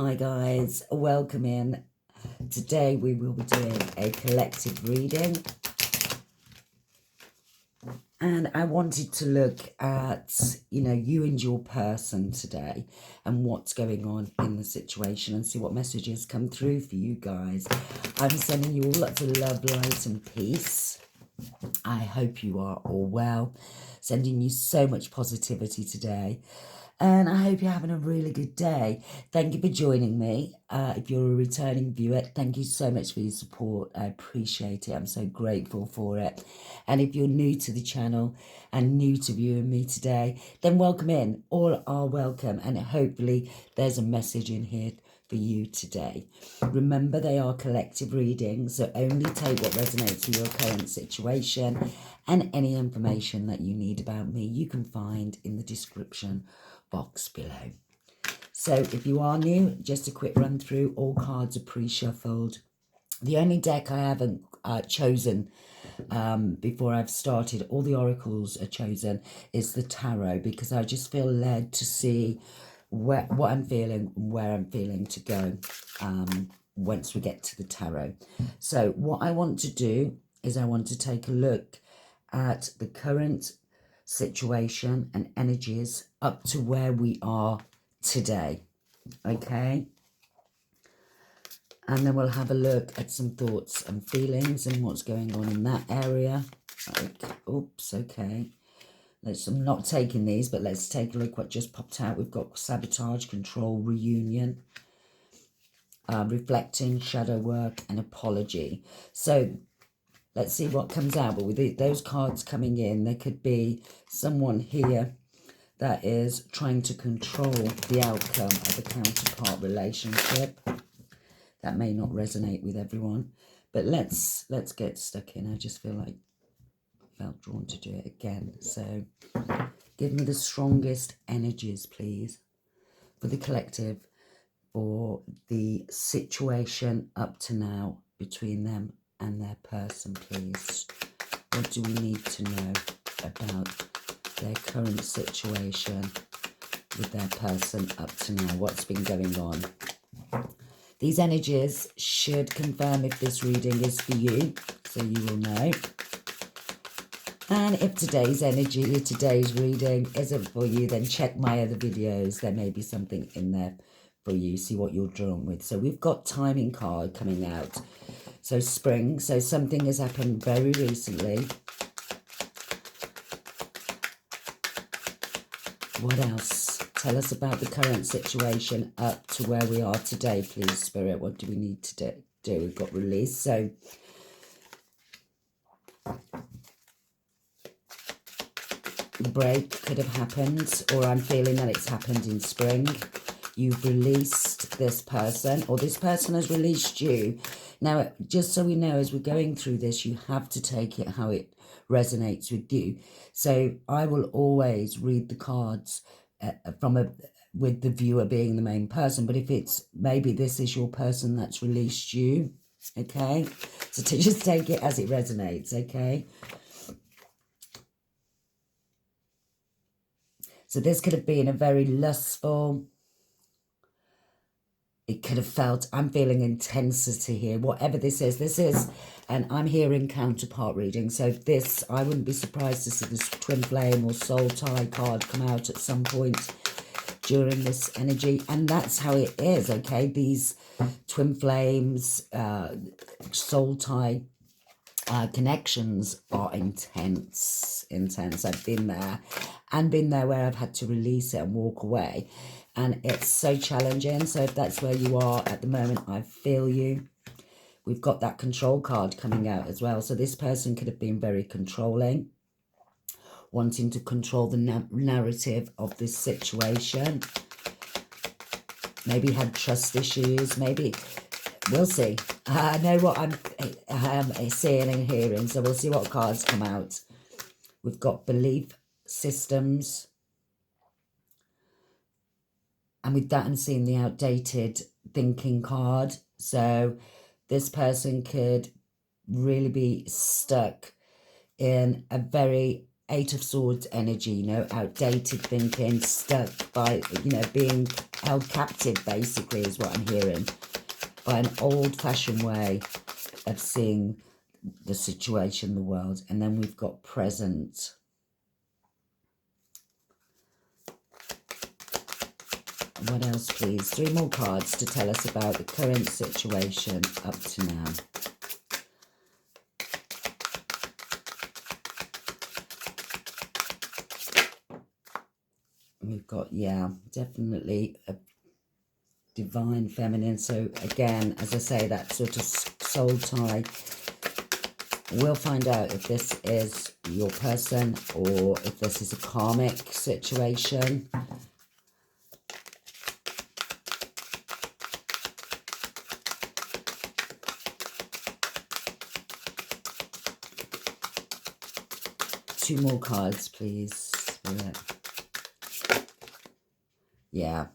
Hi guys, welcome in. Today we will be doing a collective reading, and I wanted to look at, you and your person today and what's going on in the situation and see what messages come through for you guys. I'm sending you all lots of love, light and peace. I hope you are all well. Sending you so much positivity today. And I hope you're having a really good day. Thank you for joining me. If you're a returning viewer, thank you so much for your support. I appreciate it. I'm so grateful for it. And if you're new to the channel and new to viewing me today, then welcome in. All are welcome. And hopefully there's a message in here for you today. Remember, they are collective readings, so only take what resonates with your current situation, and any information that you need about me you can find in the description box below. So if you are new, just a quick run through. All cards are pre-shuffled. The only deck I haven't chosen before I've started, all the oracles are chosen, is the tarot, because I just feel led to see what I'm feeling and where I'm feeling to go once we get to the tarot. So what I want to do is I want to take a look at the current situation and energies up to where we are today, okay? And then we'll have a look at some thoughts and feelings and what's going on in that area. Okay. Oops, okay. I'm not taking these, but let's take a look what just popped out. We've got sabotage, control, reunion, reflecting, shadow work, and apology. So let's see what comes out. But with those cards coming in, there could be someone here that is trying to control the outcome of a counterpart relationship. That may not resonate with everyone, but let's get stuck in. I just felt drawn to do it again. So give me the strongest energies, please, for the collective, for the situation up to now between them and their person, please. What do we need to know about their current situation with their person up to now? What's been going on? These energies should confirm if this reading is for you, so you will know. And if today's energy or today's reading isn't for you, then check my other videos. There may be something in there for you. See what you're drawn with. So we've got timing card coming out. So spring. So something has happened very recently. What else? Tell us about the current situation up to where we are today, please, Spirit. What do we need to do? We've got release. So the break could have happened, or I'm feeling that it's happened in spring. You've released this person, or this person has released you. Now, just so we know, as we're going through this, you have to take it how it resonates with you. So I will always read the cards with the viewer being the main person. But if it's, maybe this is your person that's released you, okay? So to just take it as it resonates, okay? So this could have been a very lustful, it could have felt, I'm feeling intensity here, whatever this is, and I'm hearing counterpart reading. So this, I wouldn't be surprised to see this twin flame or soul tie card come out at some point during this energy. And that's how it is, okay? These twin flames, soul tie connections are intense. I've been there, and been there where I've had to release it and walk away, and it's so challenging. So if that's where you are at the moment, I feel you. We've got that control card coming out as well. So this person could have been very controlling, wanting to control the narrative of this situation. Maybe had trust issues, maybe. We'll see. I know what I'm seeing and hearing, so we'll see what cards come out. We've got belief systems. And with that, I'm seeing the outdated thinking card. So this person could really be stuck in a very Eight of Swords energy, outdated thinking, stuck by, being held captive, basically, is what I'm hearing, by an old-fashioned way of seeing the situation, the world. And then we've got present. What else, please? 3 more cards to tell us about the current situation up to now. We've got, yeah, definitely a divine feminine. So again, as I say, that sort of soul tie. We'll find out if this is your person or if this is a karmic situation. Two more cards, please. Yeah.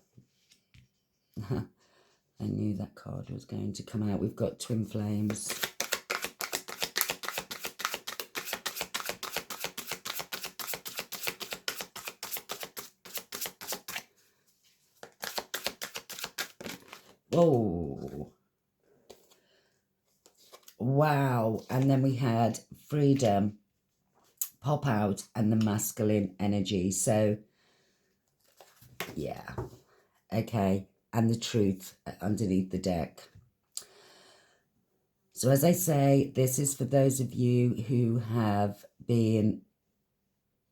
I knew that card was going to come out. We've got twin flames. Whoa. Wow. And then we had freedom pop out and the masculine energy. So, yeah. Okay. And the truth underneath the deck. So as I say, this is for those of you who have been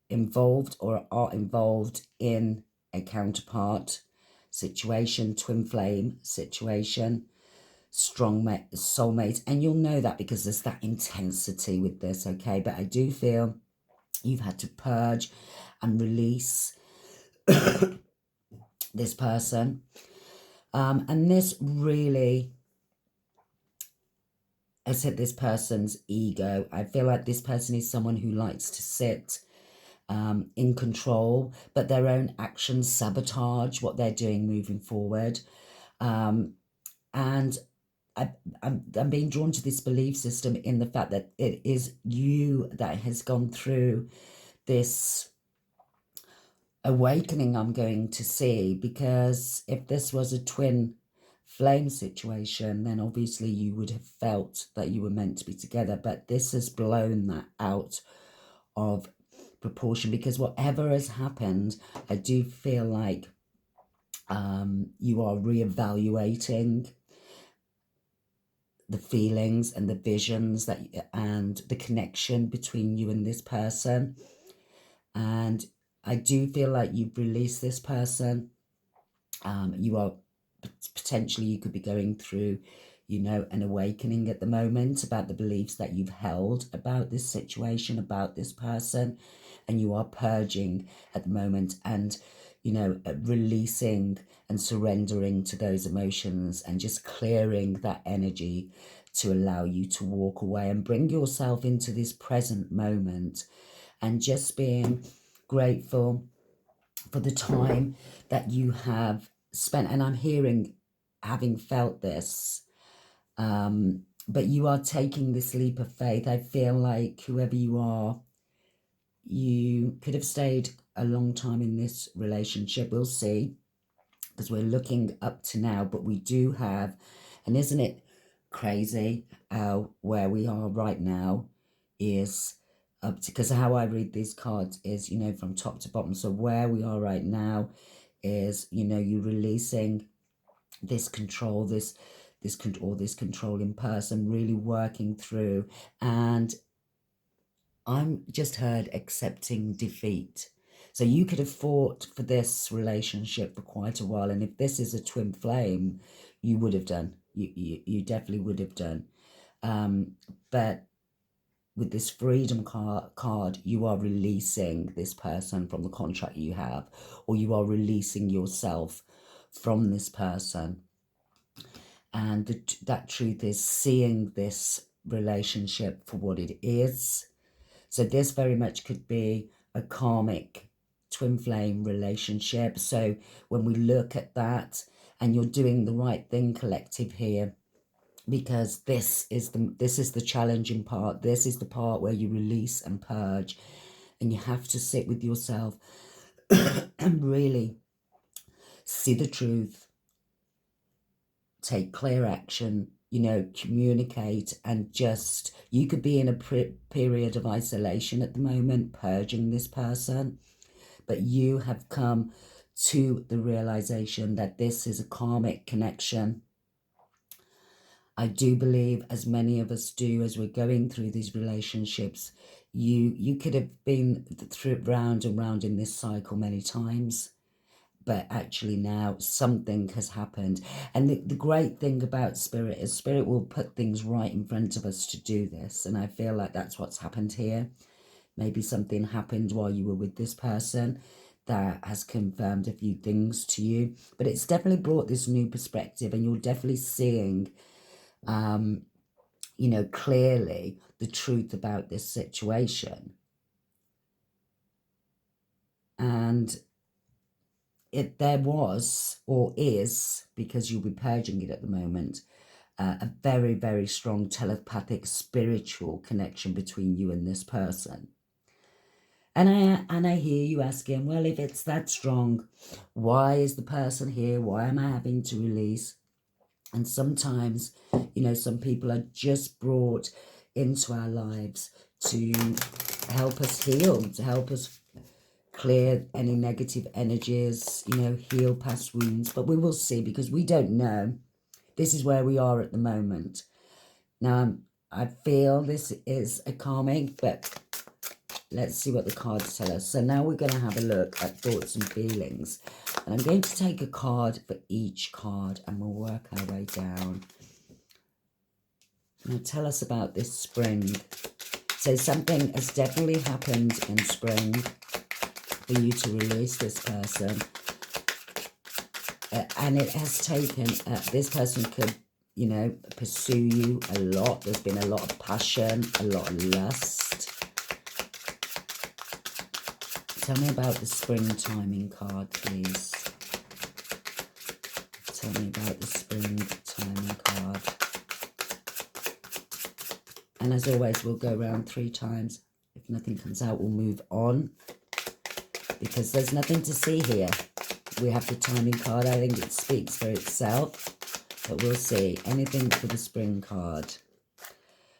involved or are involved in a counterpart situation, twin flame situation, strong soulmate. And you'll know that because there's that intensity with this, okay? But I do feel you've had to purge and release this person. And this really has hit this person's ego. I feel like this person is someone who likes to sit in control, but their own actions sabotage what they're doing moving forward. And I'm being drawn to this belief system in the fact that it is you that has gone through this awakening, I'm going to see, because if this was a twin flame situation, then obviously you would have felt that you were meant to be together, but this has blown that out of proportion, because whatever has happened, I do feel like you are reevaluating the feelings and the visions that and the connection between you and this person. And I do feel like you've released this person. You are potentially, you could be going through, you know, an awakening at the moment about the beliefs that you've held about this situation, about this person, and you are purging at the moment and, you know, releasing and surrendering to those emotions and just clearing that energy to allow you to walk away and bring yourself into this present moment and just being grateful for the time that you have spent. And I'm hearing, having felt this, but you are taking this leap of faith. I feel like whoever you are, you could have stayed a long time in this relationship. We'll see, because we're looking up to now, but we do have, and isn't it crazy how where we are right now is up to, because how I read these cards is, you know, from top to bottom. So where we are right now is, you know, you releasing this control, this controlling person, really working through. And I'm just heard accepting defeat. So you could have fought for this relationship for quite a while. And if this is a twin flame, you would have done. You definitely would have done. But with this freedom card, you are releasing this person from the contract you have, or you are releasing yourself from this person. And that truth is seeing this relationship for what it is. So this very much could be a karmic twin flame relationship. So when we look at that, and you're doing the right thing, collective, here, because this is the challenging part. This is the part where you release and purge, and you have to sit with yourself and really see the truth, take clear action, you know, communicate, and just, you could be in a period of isolation at the moment, purging this person, but you have come to the realization that this is a karmic connection. I do believe, as many of us do, as we're going through these relationships, you could have been through round and round in this cycle many times, but actually now something has happened. And the great thing about Spirit is Spirit will put things right in front of us to do this, and I feel like that's what's happened here. Maybe something happened while you were with this person that has confirmed a few things to you, but it's definitely brought this new perspective, and you're definitely seeing you know, clearly the truth about this situation. And there was, or is, because you'll be purging it at the moment, a very, very strong telepathic spiritual connection between you and this person. And I hear you asking, well, if it's that strong, why is the person here? Why am I having to release? And sometimes, you know, some people are just brought into our lives to help us heal, to help us clear any negative energies, you know, heal past wounds. But we will see, because we don't know. This is where we are at the moment. Now, I feel this is a karmic, but let's see what the cards tell us. So now we're going to have a look at thoughts and feelings. And I'm going to take a card for each card, and we'll work our way down. Now tell us about this spring. So something has definitely happened in spring for you to release this person. And it has taken, this person could, you know, pursue you a lot. There's been a lot of passion, a lot of lust. Tell me about the spring timing card, please. Tell me about the spring timing card. And as always, we'll go around 3 times. If nothing comes out, we'll move on, because there's nothing to see here. We have the timing card. I think it speaks for itself, but we'll see. Anything for the spring card.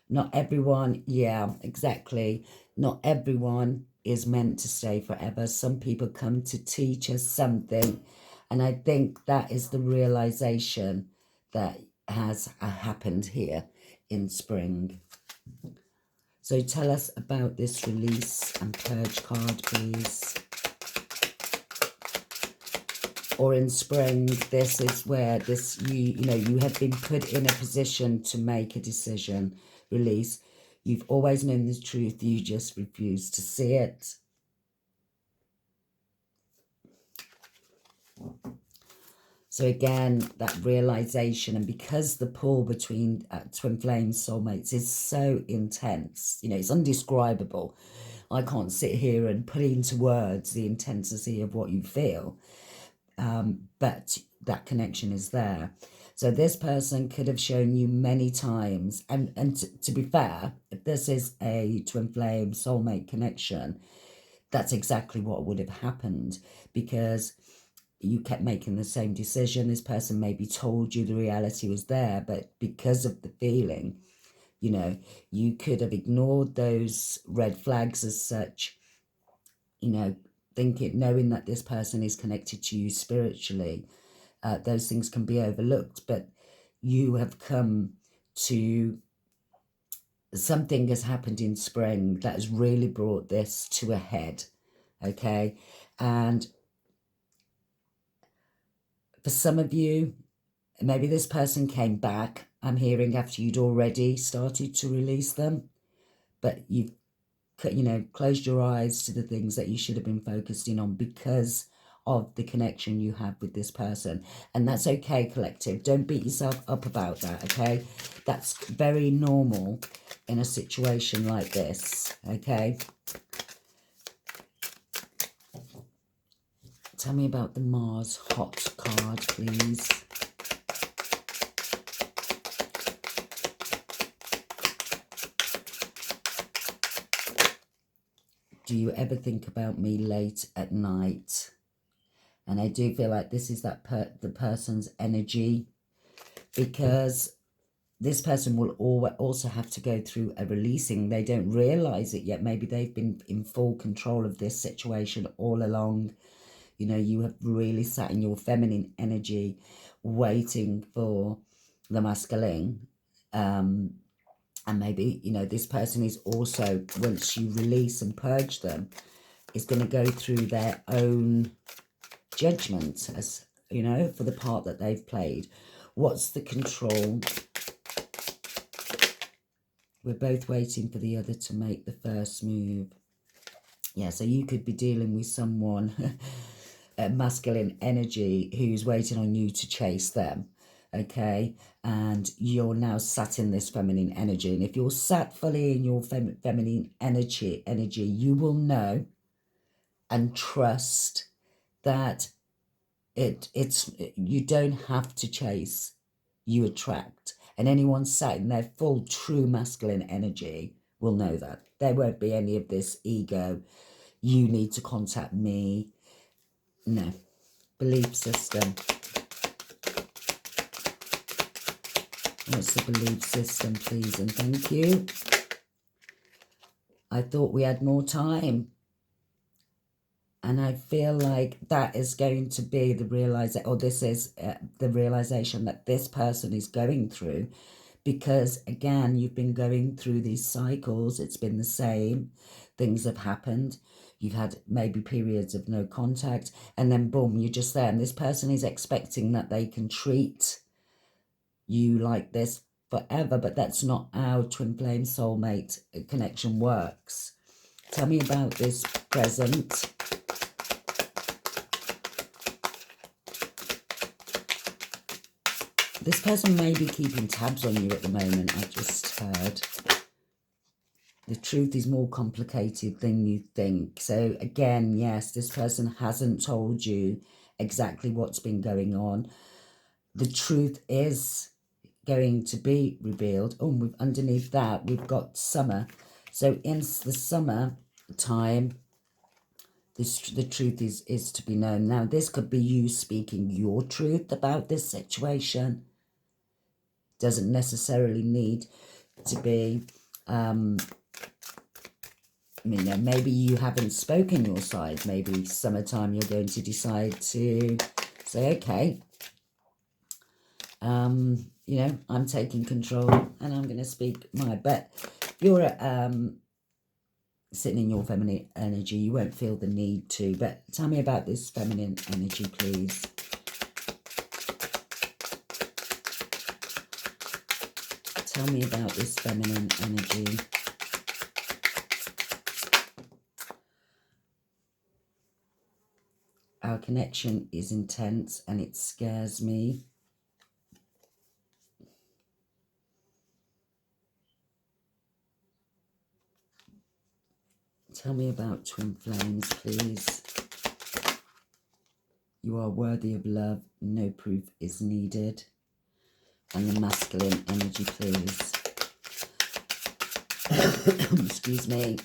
Not everyone, yeah, exactly. Not everyone is meant to stay forever. Some people come to teach us something, and I think that is the realization that has happened here in spring. So tell us about this release and purge card, please. Or in spring, this is where this, you know, you have been put in a position to make a decision. Release. You've always known this truth, you just refuse to see it. So again, that realization, and because the pull between twin flame soulmates is so intense, you know, it's undescribable. I can't sit here and put into words the intensity of what you feel, but that connection is there. So this person could have shown you many times, and to be fair, if this is a twin flame soulmate connection, that's exactly what would have happened, because you kept making the same decision. This person maybe told you the reality was there, but because of the feeling, you know, you could have ignored those red flags as such, you know, knowing that this person is connected to you spiritually. Those things can be overlooked, but you have come to, something has happened in spring that has really brought this to a head, okay? And for some of you, maybe this person came back, I'm hearing, after you'd already started to release them, but you've, you know, closed your eyes to the things that you should have been focusing on because of the connection you have with this person. And that's okay, collective. Don't beat yourself up about that, okay? That's very normal in a situation like this, okay? Tell me about the Mars Hot card, please. Do you ever think about me late at night? And I do feel like this is that the person's energy, because this person will also have to go through a releasing. They don't realize it yet. Maybe they've been in full control of this situation all along. You know, you have really sat in your feminine energy waiting for the masculine. And maybe, you know, this person is also, once you release and purge them, is going to go through their own judgment, as you know, for the part that they've played. What's the control? We're both waiting for the other to make the first move. Yeah, so you could be dealing with someone, a masculine energy, who's waiting on you to chase them, okay? And you're now sat in this feminine energy. And if you're sat fully in your feminine energy, you will know and trust that you don't have to chase, you attract. And anyone sat in their full true masculine energy will know that. There won't be any of this ego, you need to contact me. No. Belief system. What's the belief system, please? And thank you. I thought we had more time. And I feel like that is going to be the realization, or this is the realization that this person is going through. Because, again, you've been going through these cycles. It's been the same. Things have happened. You've had maybe periods of no contact. And then, boom, you're just there. And this person is expecting that they can treat you like this forever. But that's not how twin flame soulmate connection works. Tell me about this present. This person may be keeping tabs on you at the moment, I just heard. The truth is more complicated than you think. So again, yes, this person hasn't told you exactly what's been going on. The truth is going to be revealed. Oh, underneath that, we've got summer. So in the summer time, the truth is to be known. Now, this could be you speaking your truth about this situation. Doesn't necessarily need to be, maybe you haven't spoken your side. Maybe summertime you're going to decide to say, okay, I'm taking control and I'm going to speak my, but if you're sitting in your feminine energy, you won't feel the need to. But tell me about this feminine energy, please. Tell me about this feminine energy. Our connection is intense and it scares me. Tell me about twin flames, please. You are worthy of love. No proof is needed. And the masculine energy, please. Excuse me.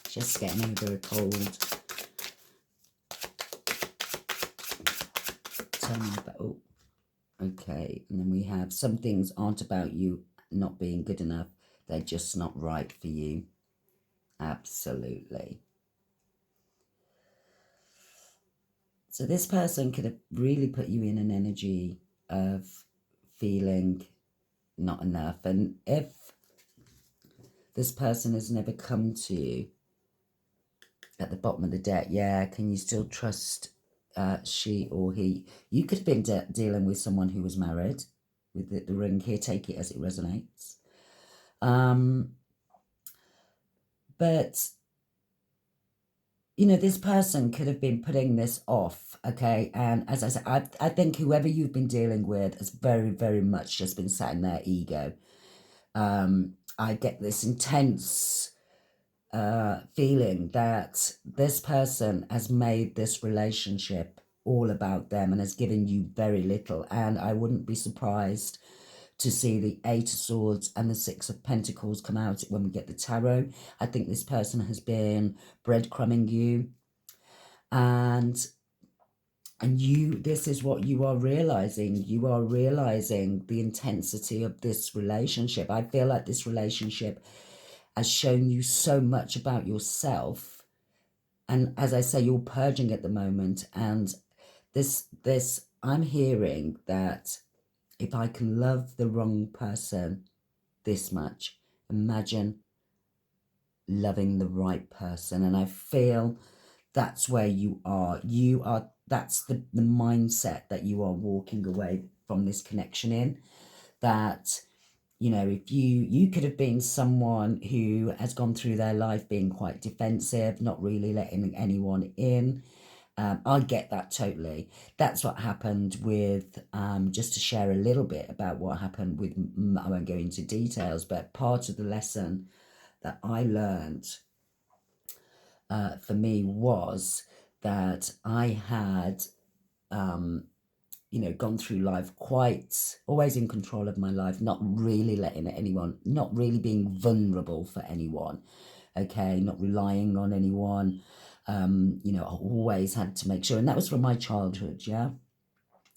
Just getting over a cold. Tell me about... Oh, okay. And then we have some things aren't about you not being good enough. They're just not right for you. Absolutely. So this person could have really put you in an energy of feeling not enough. And if this person has never come to you at the bottom of the deck, yeah, can you still trust she or he? You could have been dealing with someone who was married with the ring here. Take it as it resonates. But this person could have been putting this off, okay? And as I said, I think whoever you've been dealing with has very, very much just been sat in their ego. I get this intense feeling that this person has made this relationship all about them and has given you very little. And I wouldn't be surprised to see the 8 of Swords and the 6 of Pentacles come out when we get the tarot. I think this person has been breadcrumbing you. And And this is what you are realizing. You are realizing the intensity of this relationship. I feel like this relationship has shown you so much about yourself. And as I say, you're purging at the moment. And I'm hearing that if I can love the wrong person this much, imagine loving the right person. And I feel that's where you are. That's the mindset that you are walking away from this connection in. That, you know, if you could have been someone who has gone through their life being quite defensive, not really letting anyone in. I get that totally. That's what happened with, just to share a little bit about what happened with, I won't go into details, but part of the lesson that I learned for me was that I had, you know, gone through life quite always in control of my life, not really letting anyone, not really being vulnerable for anyone, okay, not relying on anyone. You know, I always had to make sure, and that was from my childhood, yeah,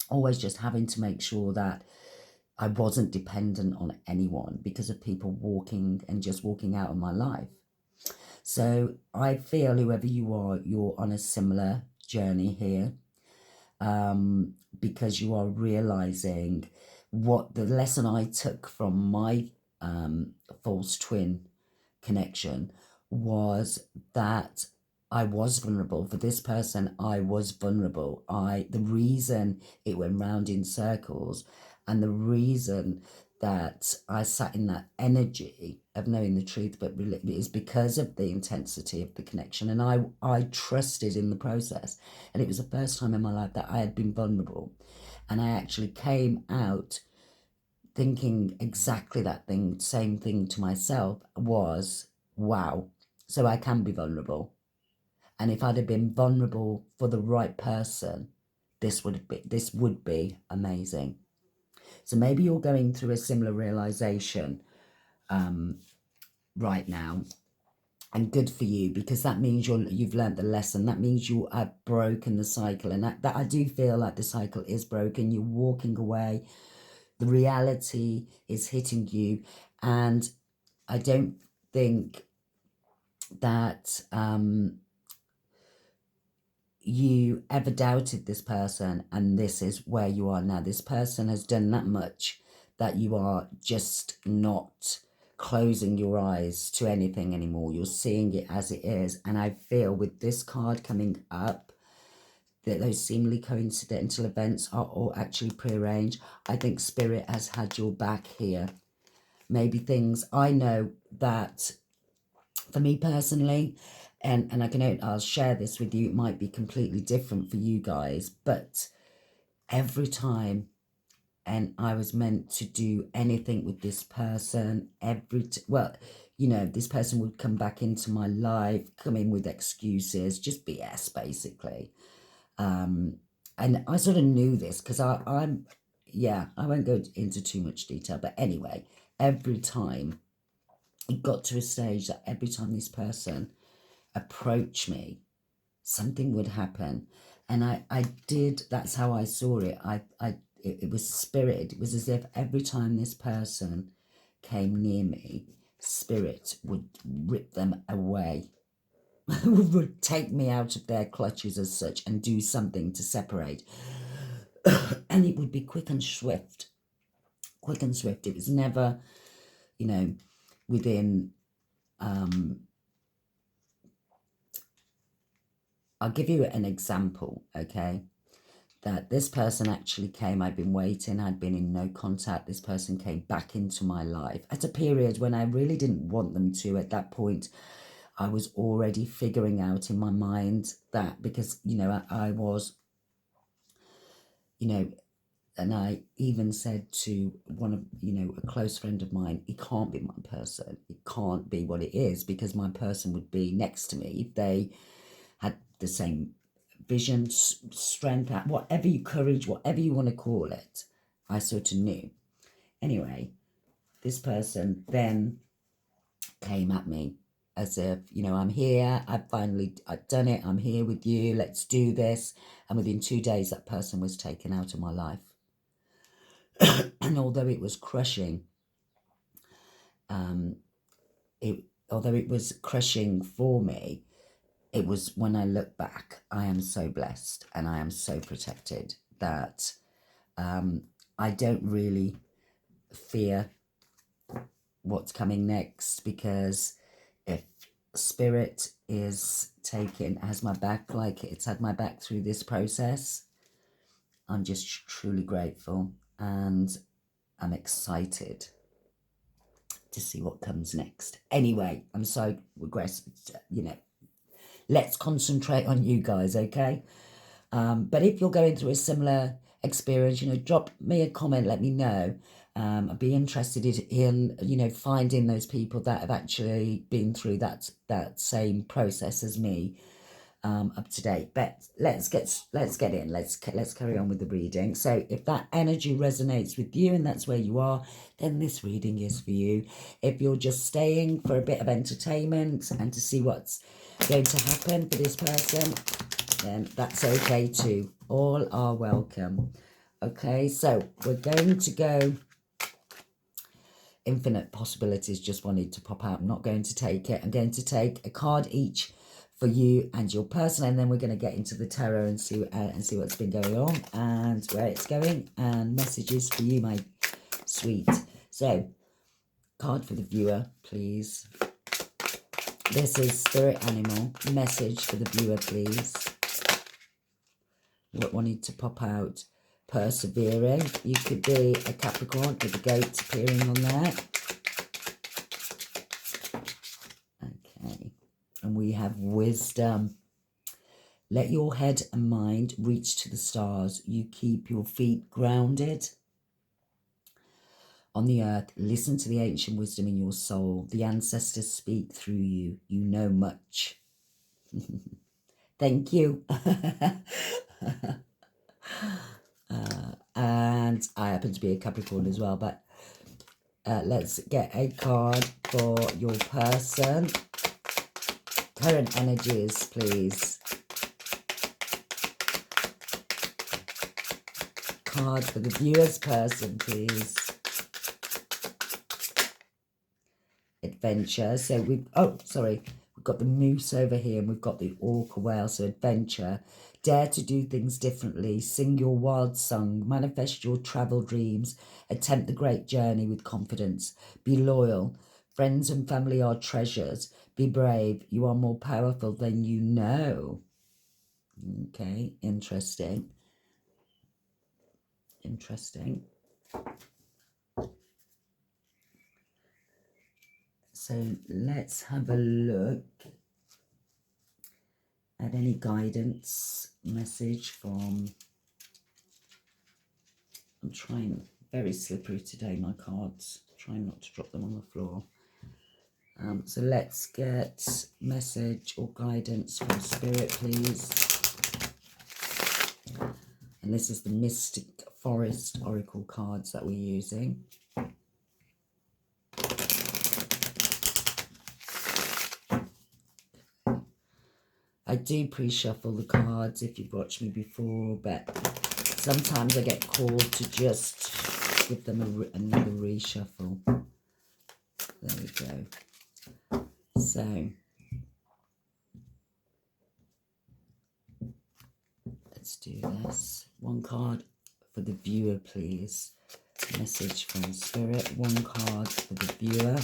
always just having to make sure that I wasn't dependent on anyone because of people walking and just walking out of my life. So I feel whoever you are, you're on a similar journey here, because you are realizing what the lesson I took from my false twin connection was, that I was vulnerable. For this person, I was vulnerable. The reason it went round in circles, and the reason that I sat in that energy of knowing the truth, but is because of the intensity of the connection. And I trusted in the process. And it was the first time in my life that I had been vulnerable. And I actually came out thinking exactly that thing, same thing to myself, was, wow, so I can be vulnerable. And if I'd have been vulnerable for the right person, this would be amazing. So maybe you're going through a similar realization right now, and good for you, because that means you've learned the lesson. That means you have broken the cycle, and that I do feel like the cycle is broken. You're walking away. The reality is hitting you, and I don't think that you ever doubted this person, and this is where you are now. This person has done that much that you are just not closing your eyes to anything anymore. You're seeing it as it is. And I feel with this card coming up, that those seemingly coincidental events are all actually prearranged. I think Spirit has had your back here. Maybe things, I know that for me personally, and I'll share this with you, it might be completely different for you guys, but every time, and I was meant to do anything with this person, well, you know, this person would come back into my life, come in with excuses, just BS basically. And I sort of knew this because I'm, yeah, I won't go into too much detail, but anyway, every time it got to a stage that every time this person approached me, something would happen. And I did, that's how I saw it. It was spirit. It was as if every time this person came near me, spirit would rip them away, would take me out of their clutches as such and do something to separate. And it would be quick and swift. Quick and swift. It was never, you know, within, I'll give you an example, okay? That this person actually came, I'd been waiting, I'd been in no contact, this person came back into my life at a period when I really didn't want them to. At that point, I was already figuring out in my mind that, because, you know, I was, you know, and I even said to one of, you know, a close friend of mine, it can't be my person. It can't be what it is, because my person would be next to me if they had the same vision, strength, whatever you, courage, whatever you want to call it. I sort of knew. Anyway, this person then came at me as if, you know, I'm here, I've done it, I'm here with you, let's do this. And within 2 days, that person was taken out of my life. And although it was crushing, although it was crushing for me, it was, when I look back, I am so blessed and I am so protected that I don't really fear what's coming next, because if spirit has my back like it's had my back through this process, I'm just truly grateful, and I'm excited to see what comes next. Anyway, I'm so regressive, you know, let's concentrate on you guys, okay? But if you're going through a similar experience, you know, drop me a comment, let me know. I'd be interested in, you know, finding those people that have actually been through that same process as me, up to date. But let's get in. Let's carry on with the reading. So if that energy resonates with you and that's where you are, then this reading is for you. If you're just staying for a bit of entertainment and to see what's going to happen for this person, then that's okay too. All are welcome. Okay, so we're going to go infinite possibilities. Just wanted to pop out. I'm not going to take it. I'm going to take a card each for you and your person, and then we're going to get into the tarot and see what's been going on and where it's going, and messages for you, my sweet. So, card for the viewer, please. This is spirit animal. Message for the viewer, please. What wanted to pop out? Persevering. You could be a Capricorn with a goat appearing on there. Okay. And we have wisdom. Let your head and mind reach to the stars. You keep your feet grounded on the earth. Listen to the ancient wisdom in your soul. The ancestors speak through you. You know much. Thank you. And I happen to be a Capricorn as well, but let's get a card for your person. Current energies, please. Card for the viewer's person, please. Adventure. So we've got the moose over here and we've got the orca whale. So adventure. Dare to do things differently. Sing your wild song. Manifest your travel dreams. Attempt the great journey with confidence. Be loyal. Friends and family are treasures. Be brave. You are more powerful than you know. Okay, interesting. Interesting. So let's have a look at any guidance message from... I'm trying, very slippery today, my cards. Trying not to drop them on the floor. So let's get message or guidance from Spirit, please. And this is the Mystic Forest Oracle cards that we're using. I do pre-shuffle the cards if you've watched me before, but sometimes I get called to just give them another reshuffle. There we go. So, let's do this. One card for the viewer, please. Message from Spirit. One card for the viewer.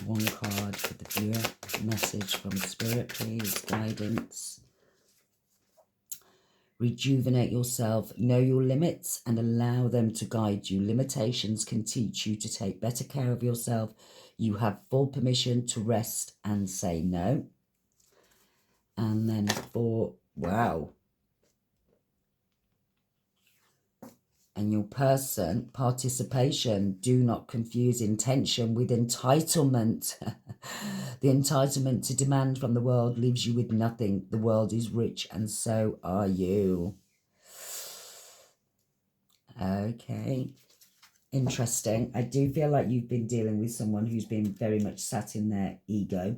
One card for the viewer. Message from Spirit, please. Guidance. Rejuvenate yourself. Know your limits and allow them to guide you. Limitations can teach you to take better care of yourself. You have full permission to rest and say no. And then for, wow. And your person, participation. Do not confuse intention with entitlement. The entitlement to demand from the world leaves you with nothing. The world is rich and so are you. Okay. Interesting. I do feel like you've been dealing with someone who's been very much sat in their ego.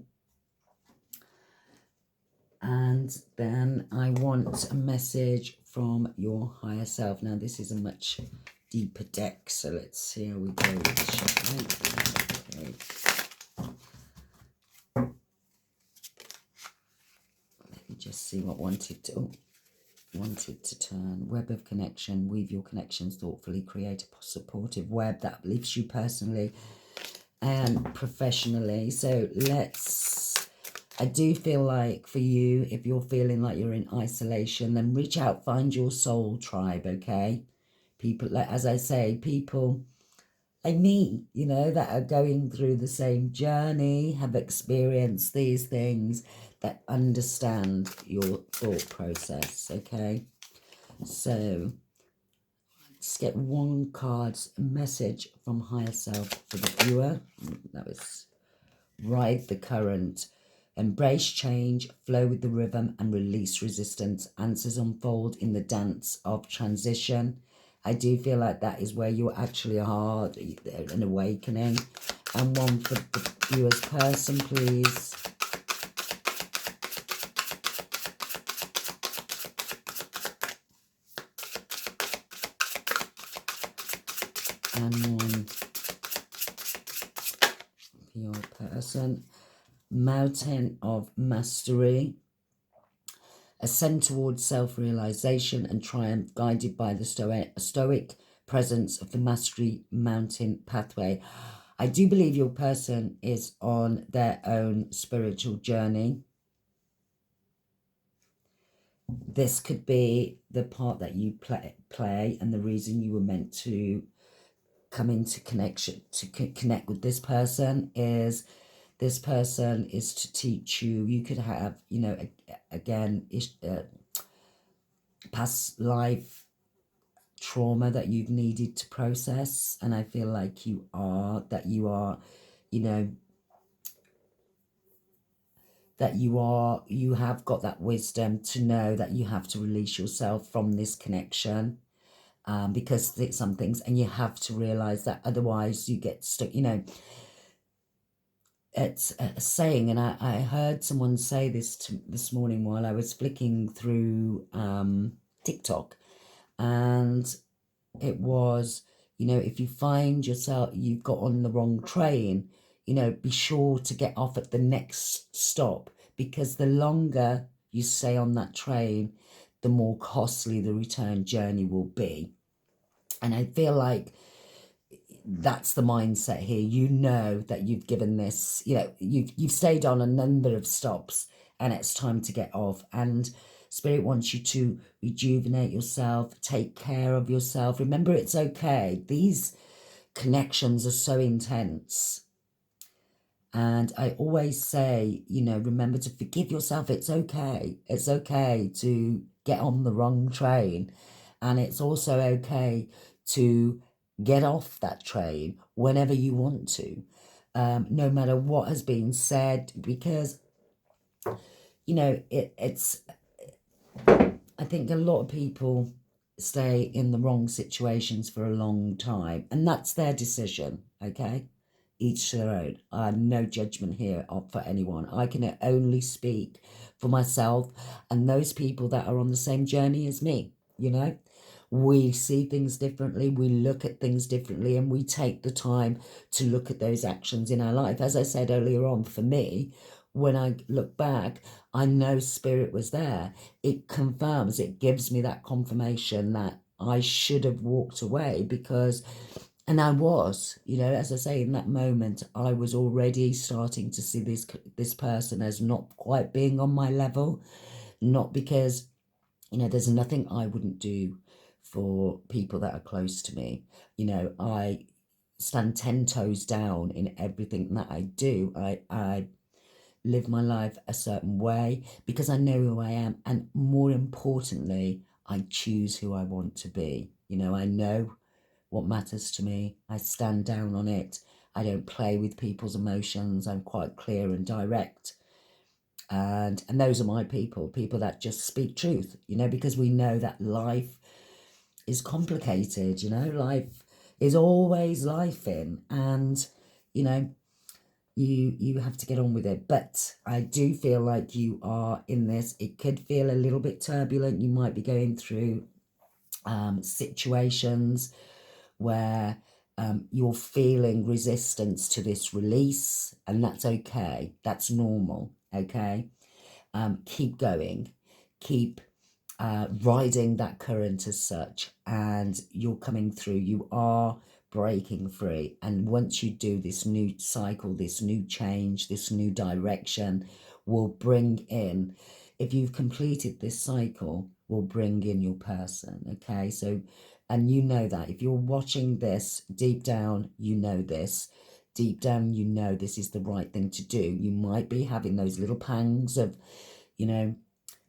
And then I want a message from your higher self. Now, this is a much deeper deck, so let's see how we go with this. Okay. Let me just see what wanted to turn. Web of connection. Weave your connections thoughtfully. Create a supportive web that uplifts you personally and professionally. So I do feel like for you, if you're feeling like you're in isolation, then reach out, find your soul tribe, okay? People, like, as I say, people like me, you know, that are going through the same journey, have experienced these things, that understand your thought process, okay? So let's get one card's message from higher self for the viewer. That was ride the current. Embrace change, flow with the rhythm, and release resistance. Answers unfold in the dance of transition. I do feel like that is where you actually are, an awakening. And one for the viewer's person, please. And one for your person. Mountain of mastery. Ascend towards self-realization and triumph, guided by the stoic presence of the mastery mountain pathway. I do believe your person is on their own spiritual journey. This could be the part that you play and the reason you were meant to come into connection, to connect with this person, is this person is to teach you. You could have, you know, again, past life trauma that you've needed to process, and I feel like you are, you know, that you have got that wisdom to know that you have to release yourself from this connection, because it's some things, and you have to realize that otherwise you get stuck, you know. It's a saying, and I heard someone say this this morning while I was flicking through TikTok, and it was, you know, if you find yourself, you've got on the wrong train, you know, be sure to get off at the next stop, because the longer you stay on that train, the more costly the return journey will be. And I feel like that's the mindset here. You know that you've given this, you know, you've stayed on a number of stops, and it's time to get off. And Spirit wants you to rejuvenate yourself, take care of yourself. Remember, it's okay. These connections are so intense. And I always say, you know, remember to forgive yourself. It's okay. It's okay to get on the wrong train. And it's also okay to get off that train whenever you want to, no matter what has been said, because, you know, it's, I think a lot of people stay in the wrong situations for a long time, and that's their decision, okay? Each to their own. No judgment here for anyone. I can only speak for myself and those people that are on the same journey as me, you know? We see things differently, we look at things differently, and we take the time to look at those actions in our life. As I said earlier on, for me, when I look back, I know Spirit was there. It confirms, it gives me that confirmation that I should have walked away, because, and I was, you know, as I say, in that moment, I was already starting to see this person as not quite being on my level, not because, you know, there's nothing I wouldn't do for people that are close to me. You know, I stand 10 toes down in everything that I do. I live my life a certain way because I know who I am, and more importantly, I choose who I want to be. You know, I know what matters to me. I stand down on it. I don't play with people's emotions. I'm quite clear and direct. And those are my people that just speak truth, you know, because we know that life is complicated, you know, life is always life in, and you know, you have to get on with it. But I do feel like you are in this. It could feel a little bit turbulent. You might be going through situations where you're feeling resistance to this release, and that's okay. That's normal. Okay. Keep going, keep riding that current as such, and you're coming through. You are breaking free, and once you do, this new cycle, this new change, this new direction will bring in, if you've completed this cycle, will bring in your person. Okay, so, and you know that if you're watching this deep down, you know this deep down, you know this is the right thing to do. You might be having those little pangs of, you know,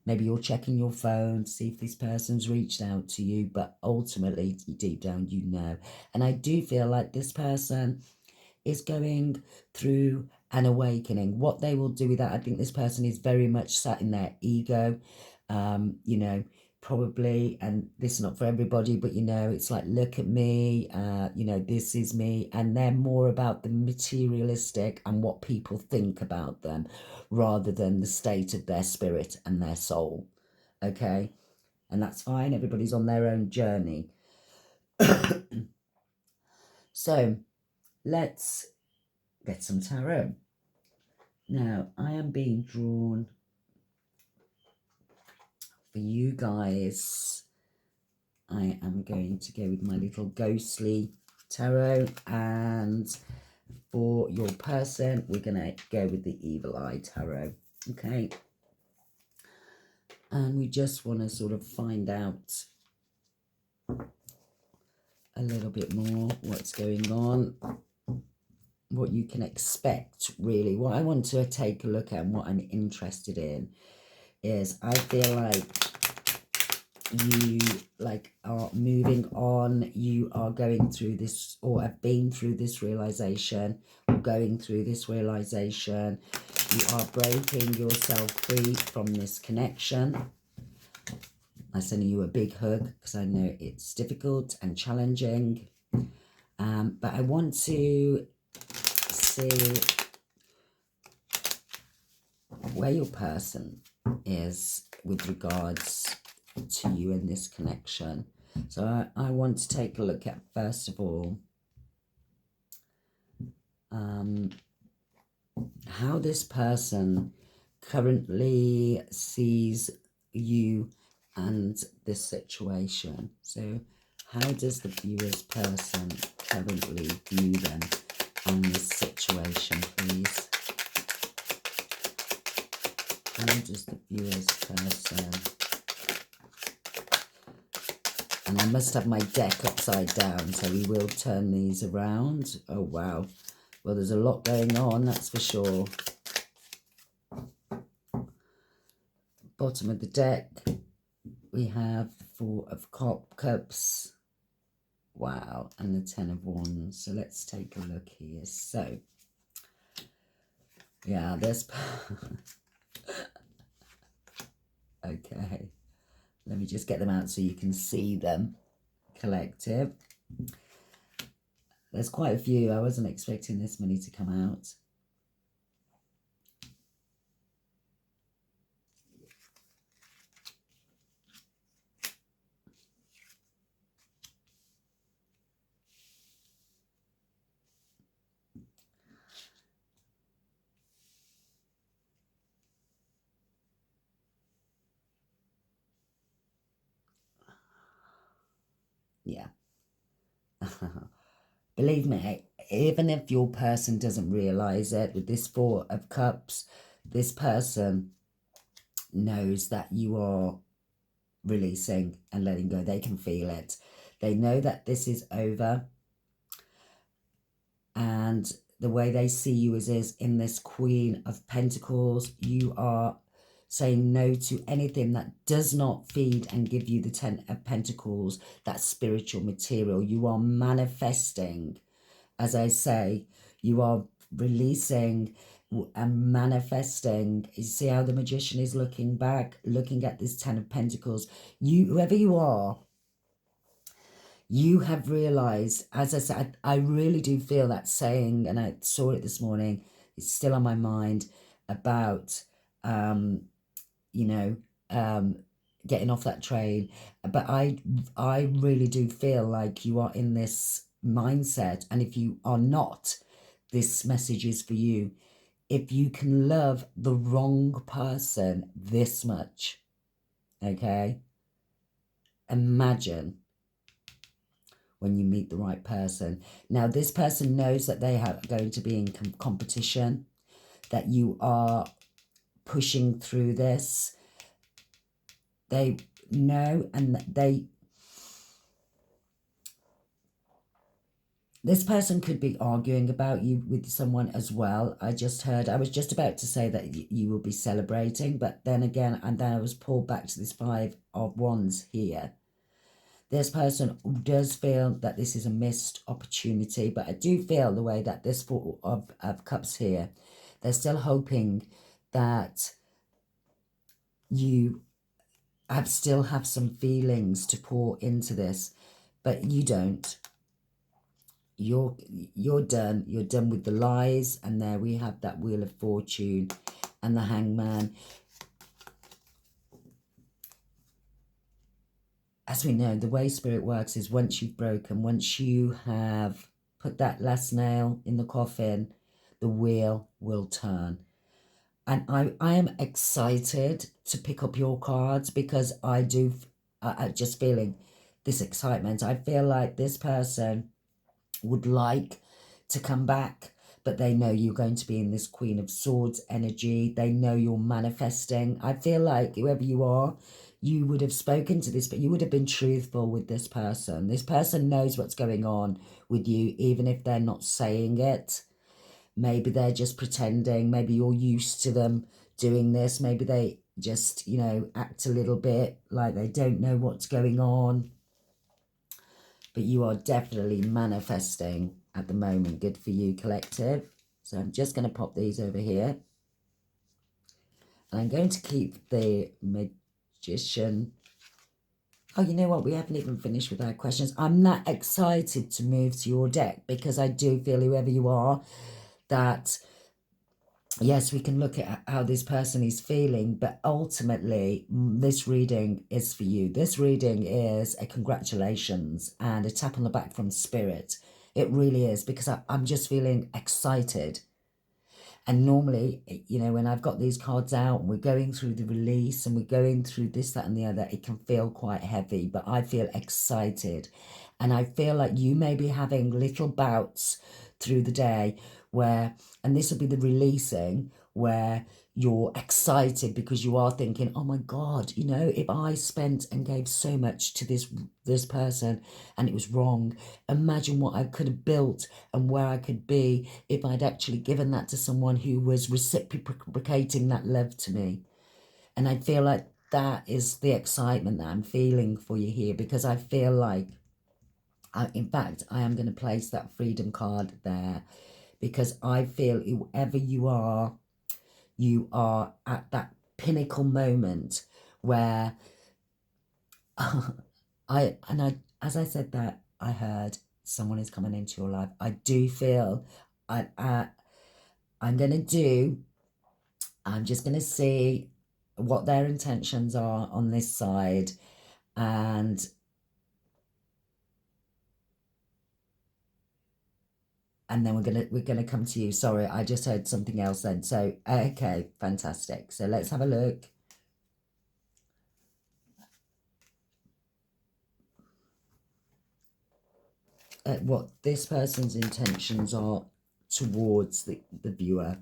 maybe you're checking your phone to see if this person's reached out to you, but ultimately, deep down, you know. And I do feel like this person is going through an awakening. What they will do with that, I think this person is very much sat in their ego, you know, probably, and this is not for everybody, but you know, it's like, look at me, you know, this is me, and they're more about the materialistic and what people think about them rather than the state of their spirit and their soul. Okay, and that's fine, everybody's on their own journey. So let's get some tarot. Now I am being drawn for you guys. I am going to go with my little ghostly tarot, and for your person, we're going to go with the evil eye tarot. Okay. And we just want to sort of find out a little bit more what's going on, what you can expect, really. What I want to take a look at and what I'm interested in is, I feel like you are moving on. You are going through this, or have been through this realization, or going through this realization. You are breaking yourself free from this connection. I'm sending you a big hug because I know it's difficult and challenging. But I want to see where your person is with regards to you in this connection. So I want to take a look at, first of all, how this person currently sees you and this situation. So how does the viewer's person currently view them and this situation, please? How does the viewer's person... And I must have my deck upside down, so we will turn these around. Oh, wow. Well, there's a lot going on, that's for sure. Bottom of the deck, we have the Four of Cups. Wow, and the Ten of Wands. So let's take a look here. So, yeah, there's... Okay. Let me just get them out so you can see them. Collective. There's quite a few. I wasn't expecting this many to come out. Yeah. Believe me, even if your person doesn't realize it, with this Four of Cups, this person knows that you are releasing and letting go. They can feel it. They know that this is over. And the way they see you is in this Queen of Pentacles. You are saying no to anything that does not feed and give you the Ten of Pentacles, that spiritual material. You are manifesting, as I say, you are releasing and manifesting. You see how the Magician is looking back, looking at this Ten of Pentacles. You, whoever you are, You have realized, as I said, I really do feel that saying, and I saw it this morning, it's still on my mind, about, you know, getting off that train. But I really do feel like you are in this mindset. And if you are not, this message is for you. If you can love the wrong person this much, okay, imagine when you meet the right person. Now, this person knows that they are going to be in competition, that you are pushing through this. They know, and this person could be arguing about you with someone as well. I was just about to say that you will be celebrating, but then again, and then I was pulled back to this 5 of Wands here. This person does feel that this is a missed opportunity, but I do feel the way that this 4 of Cups here, they're still hoping that you still have some feelings to pour into this, but you don't. You're done. You're done with the lies, and there we have that Wheel of Fortune and the Hangman. As we know, the way Spirit works is once you've broken, once you have put that last nail in the coffin, the wheel will turn. And I am excited to pick up your cards, because I just feeling this excitement. I feel like this person would like to come back, but they know you're going to be in this Queen of Swords energy. They know you're manifesting. I feel like whoever you are, you would have spoken to this, but you would have been truthful with this person. This person knows what's going on with you, even if they're not saying it. Maybe they're just pretending. Maybe you're used to them doing this. Maybe they just, you know, act a little bit like they don't know what's going on. But you are definitely manifesting at the moment. Good for you, collective. So I'm just going to pop these over here. And I'm going to keep the Magician. Oh, you know what? We haven't even finished with our questions. I'm not excited to move to your deck, because I do feel, whoever you are, that yes, we can look at how this person is feeling, but ultimately this reading is for you. This reading is a congratulations and a tap on the back from Spirit. It really is, because I'm just feeling excited. And normally, you know, when I've got these cards out and we're going through the release and we're going through this, that and the other, it can feel quite heavy, but I feel excited. And I feel like you may be having little bouts through the day where, and this will be the releasing, where you're excited because you are thinking, oh my God, you know, if I spent and gave so much to this person and it was wrong, imagine what I could have built and where I could be if I'd actually given that to someone who was reciprocating that love to me. And I feel like that is the excitement that I'm feeling for you here, because I feel like, in fact, I am going to place that freedom card there, because I feel whoever you are at that pinnacle moment where as I said that, I heard someone is coming into your life. I do feel I'm just going to see what their intentions are on this side, and then we're gonna come to you. Sorry, I just heard something else then. So okay, fantastic. So let's have a look at what this person's intentions are towards the viewer.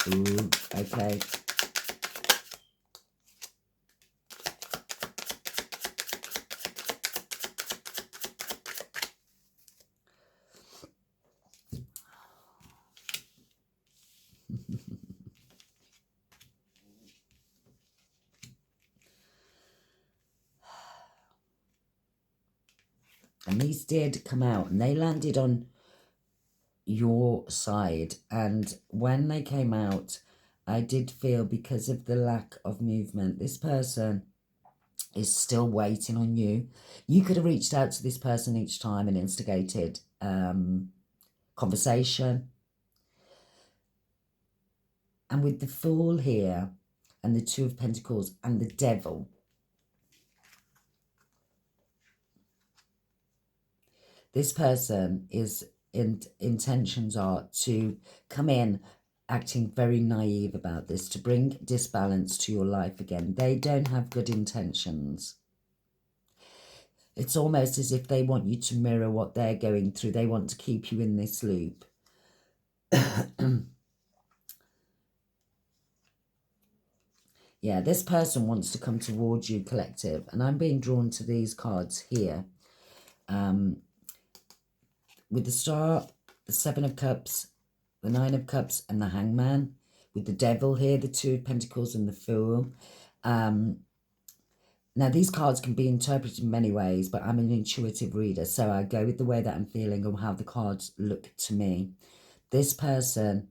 Ooh, okay. And these did come out, and they landed on your side. And when they came out, I did feel, because of the lack of movement, this person is still waiting on you. You could have reached out to this person each time and instigated conversation. And with the Fool here and the Two of Pentacles and the Devil, this person is intentions are to come in acting very naive about this, to bring disbalance to your life again. They don't have good intentions. It's almost as if they want you to mirror what they're going through. They want to keep you in this loop. Yeah, this person wants to come towards you, collective. And I'm being drawn to these cards here. With the Star, the Seven of Cups, the Nine of Cups, and the Hangman. With the Devil here, the Two of Pentacles, and the Fool. Now, these cards can be interpreted in many ways, but I'm an intuitive reader, so I go with the way that I'm feeling or how the cards look to me. This person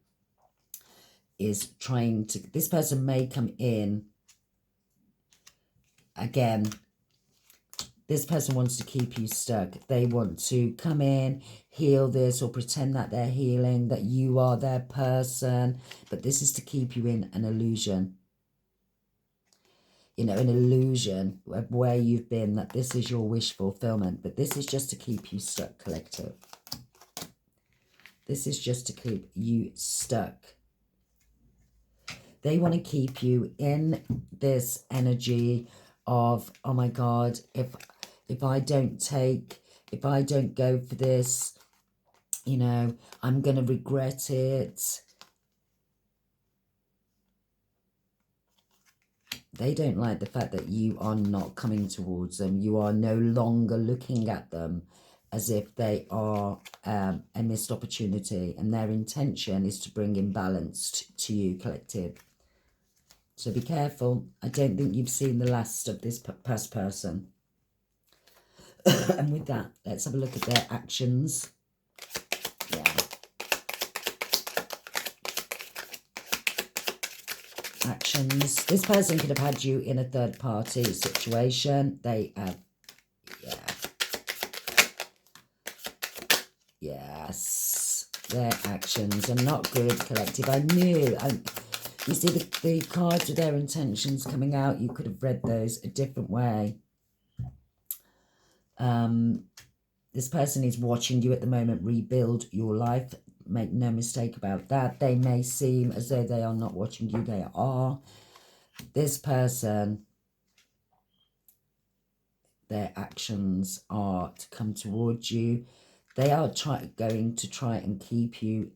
is trying to... This person may come in... Again, this person wants to keep you stuck. They want to come in, heal this, or pretend that they're healing, that you are their person. But this is to keep you in an illusion. You know, an illusion of where you've been, that this is your wish fulfillment. But this is just to keep you stuck, collective. This is just to keep you stuck. They want to keep you in this energy of, oh my God, if I don't go for this, you know, I'm going to regret it. They don't like the fact that you are not coming towards them. You are no longer looking at them as if they are a missed opportunity. And their intention is to bring imbalance to you, collective. So be careful. I don't think you've seen the last of this past person. And with that, let's have a look at their actions. Yeah. Actions. This person could have had you in a third party situation. They have, yeah. Yes. Their actions are not good, collective. I knew. You see the cards with their intentions coming out. You could have read those a different way. This person is watching you at the moment rebuild your life. Make no mistake about that. They may seem as though they are not watching you. They are. This person, their actions are to come towards you. They are going to try and keep you.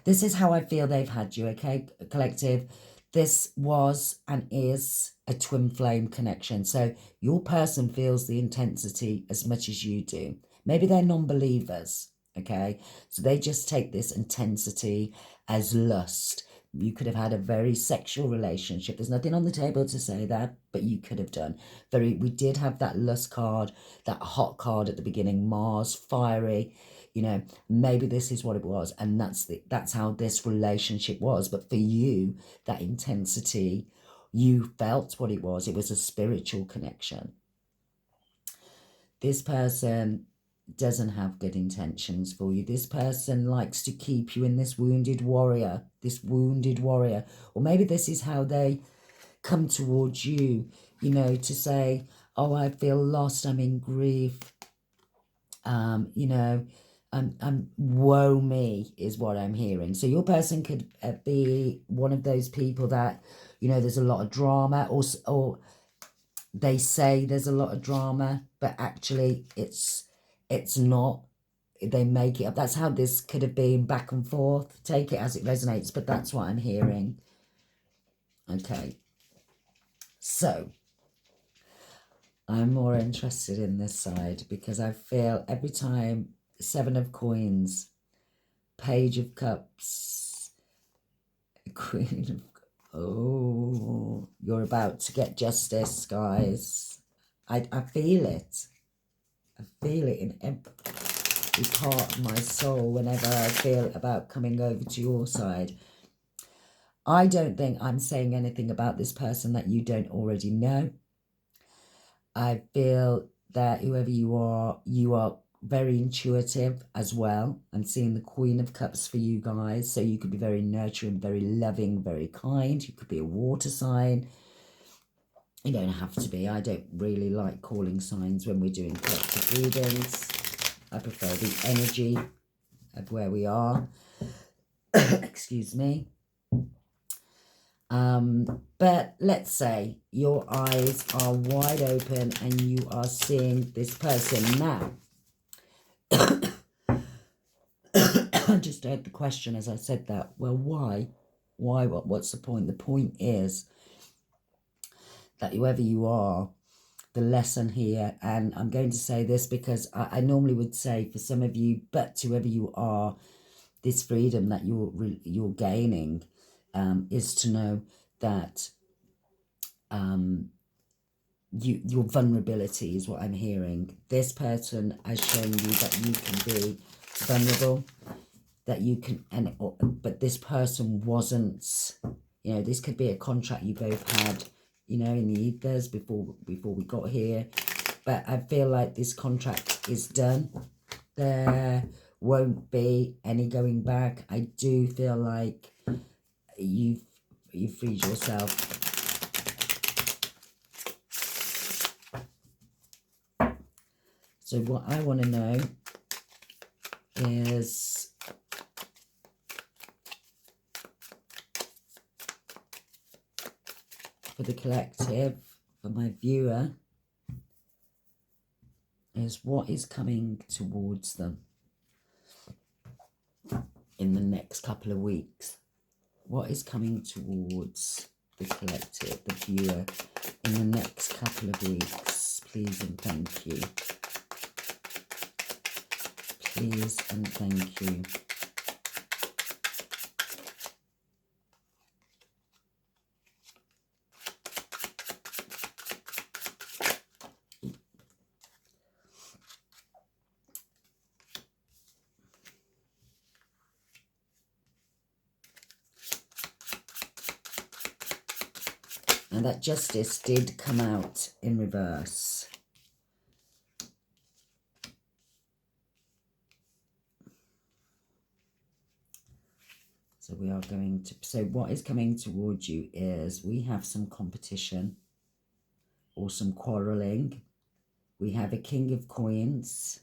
This is how I feel they've had you, okay, collective? This was and is a twin flame connection. So your person feels the intensity as much as you do. Maybe they're non-believers, okay? So they just take this intensity as lust. You could have had a very sexual relationship. There's nothing on the table to say that, but you could have done. We did have that lust card, that hot card at the beginning, Mars, fiery. You know, maybe this is what it was, and that's how this relationship was. But for you, that intensity, you felt what it was. It was a spiritual connection. This person doesn't have good intentions for you. This person likes to keep you in this wounded warrior, or maybe this is how they come towards you, you know, to say, oh, I feel lost, I'm in grief, you know, woe me is what I'm hearing. So your person could be one of those people that, you know, there's a lot of drama, or they say there's a lot of drama, but actually it's not. They make it up. That's how this could have been, back and forth. Take it as it resonates, but that's what I'm hearing. Okay. So I'm more interested in this side because I feel every time Seven of Coins, Page of Cups, Queen of... Oh, you're about to get justice, guys. I feel it. I feel it in every part of my soul whenever I feel about coming over to your side. I don't think I'm saying anything about this person that you don't already know. I feel that whoever you are very intuitive as well. I'm seeing the Queen of Cups for you guys. So you could be very nurturing, very loving, very kind. You could be a water sign. You don't have to be. I don't really like calling signs when we're doing collective readings. I prefer the energy of where we are. Excuse me. But let's say your eyes are wide open and you are seeing this person now. I just heard the question as I said that. Well, why? Why? What's the point? The point is that whoever you are, the lesson here, and I'm going to say this because I normally would say for some of you, but to whoever you are, this freedom that you're gaining is to know that your vulnerability is what I'm hearing. This person has shown you that you can be vulnerable, that you can, but this person wasn't, you know, this could be a contract you both had, you know, in the ethers before we got here. But I feel like this contract is done. There won't be any going back. I do feel like you've freed yourself. So what I want to know is for the collective, for my viewer, is what is coming towards them in the next couple of weeks. What is coming towards the collective, the viewer, in the next couple of weeks? Please and thank you. Please and thank you. And that Justice did come out in reverse. So we are going to, so what is coming towards you is we have some competition or some quarrelling. We have a King of Coins.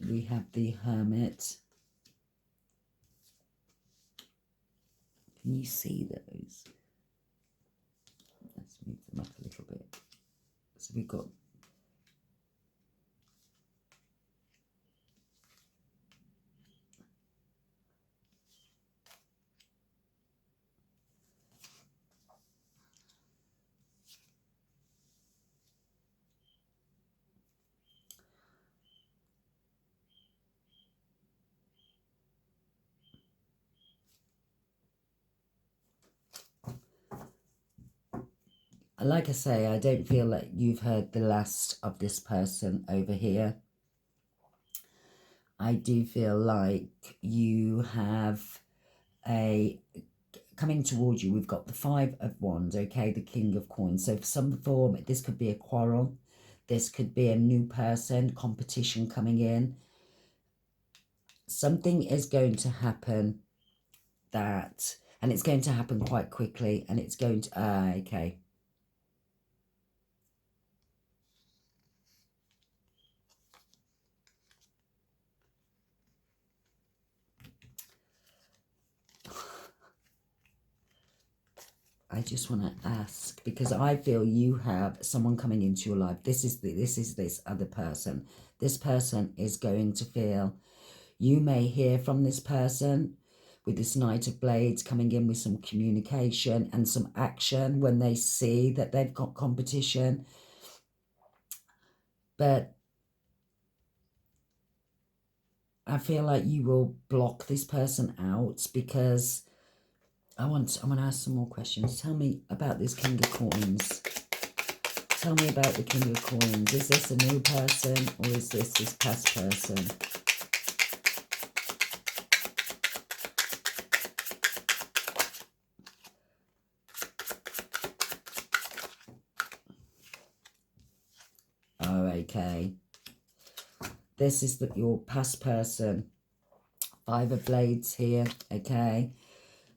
We have the Hermit. Can you see those? Let's move them up a little bit. So we've got like I say, I don't feel like you've heard the last of this person over here. I do feel like you have a coming towards you. We've got the Five of Wands, okay, the King of Coins. So for some form, this could be a quarrel. This could be a new person, competition coming in. Something is going to happen that, and it's going to happen quite quickly, and it's going to, okay. I just want to ask, because I feel you have someone coming into your life. This is this other person. This person is going to feel, you may hear from this person with this Knight of Blades coming in with some communication and some action when they see that they've got competition. But I feel like you will block this person out because I'm going to ask some more questions. Tell me about this King of Coins. Tell me about the King of Coins. Is this a new person or is this past person? Oh, okay. This is your past person. Five of Blades here, okay.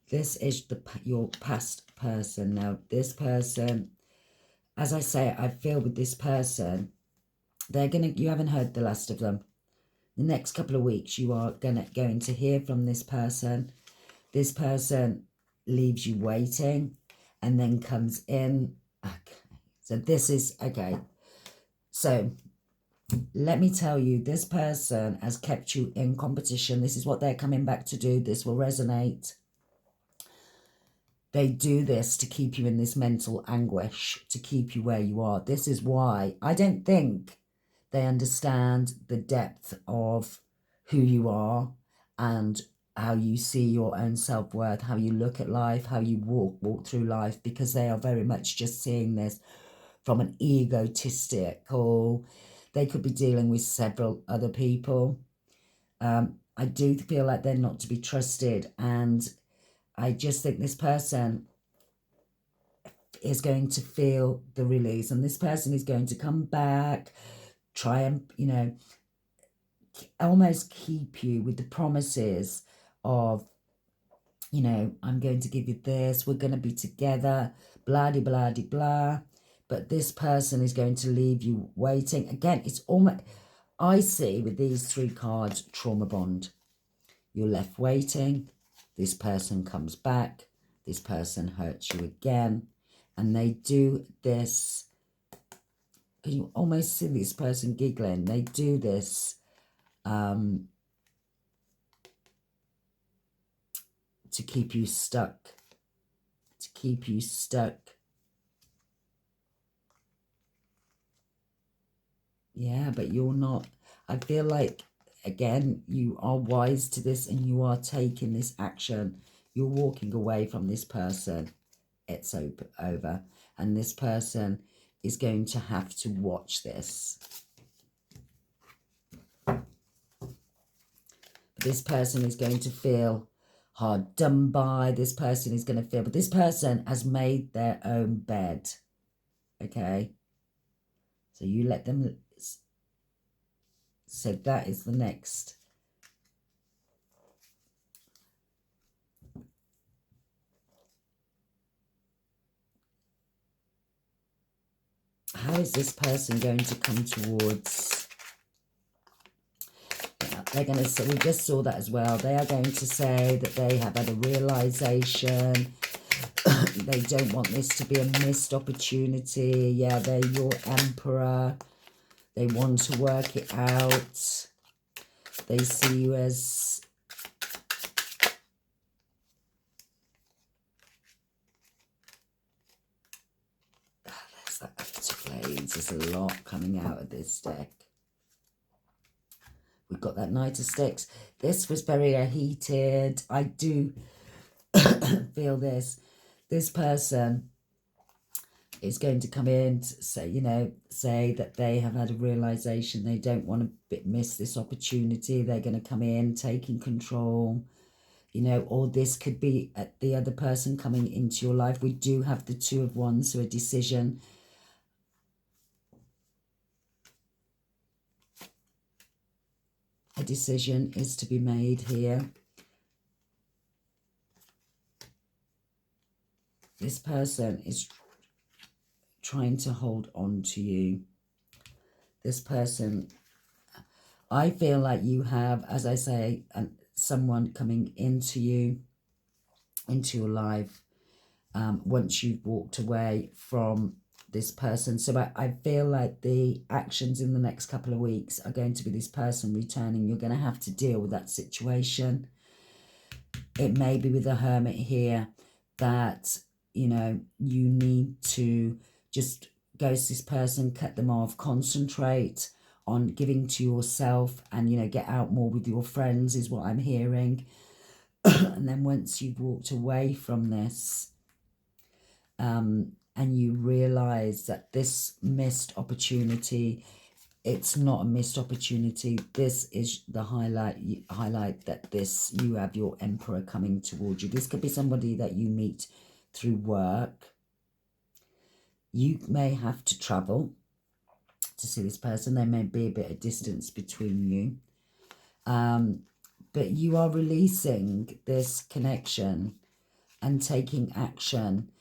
This is your past person. Now, this person, as I say, I feel with this person, you haven't heard the last of them. The next couple of weeks, you are going to hear from this person. This person leaves you waiting and then comes in. Okay. So this is, okay. So let me tell you, this person has kept you in competition. This is what they're coming back to do. This will resonate. They do this to keep you in this mental anguish, to keep you where you are. This is why I don't think they understand the depth of who you are and how you see your own self-worth, how you look at life, how you walk through life, because they are very much just seeing this from an egotistical. They could be dealing with several other people. I do feel like they're not to be trusted, and I just think this person is going to feel the release, and this person is going to come back, try and, you know, almost keep you with the promises of, you know, I'm going to give you this, we're going to be together, blah, de, blah, de, blah. But this person is going to leave you waiting. Again, it's almost, I see with these three cards, trauma bond. You're left waiting. This person comes back. This person hurts you again. And they do this. Can you almost see this person giggling? They do this to keep you stuck. To keep you stuck. Yeah, but you're not. I feel like, again, you are wise to this and you are taking this action. You're walking away from this person. It's over. And this person is going to have to watch this. This person is going to feel hard done by. This person is going to feel, but this person has made their own bed. Okay? So you let them. So that is the next. How is this person going to come towards? They're going to say, we just saw that as well. They are going to say that they have had a realization. They don't want this to be a missed opportunity. Yeah, they're your emperor. They want to work it out. They see you as... there's that Eight of Blades. There's a lot coming out of this deck. We've got that Knight of Sticks. This was very heated. I do feel this. This person is going to come in to say, you know, say that they have had a realization. They don't want to miss this opportunity. They're going to come in, taking control, you know, or this could be the other person coming into your life. We do have the Two of Wands, so a decision. A decision is to be made here. This person is trying to hold on to you. This person, I feel like you have, as I say, someone coming into you, into your life, once you've walked away from this person. So I feel like the actions in the next couple of weeks are going to be this person returning. You're going to have to deal with that situation. It may be with the Hermit here that, you know, you need to just ghost this person, cut them off, concentrate on giving to yourself and, you know, get out more with your friends is what I'm hearing. And then once you've walked away from this, and you realize that this missed opportunity, it's not a missed opportunity. This is the highlight that this, you have your Emperor coming towards you. This could be somebody that you meet through work. You may have to travel to see this person. There may be a bit of distance between you. But you are releasing this connection and taking action.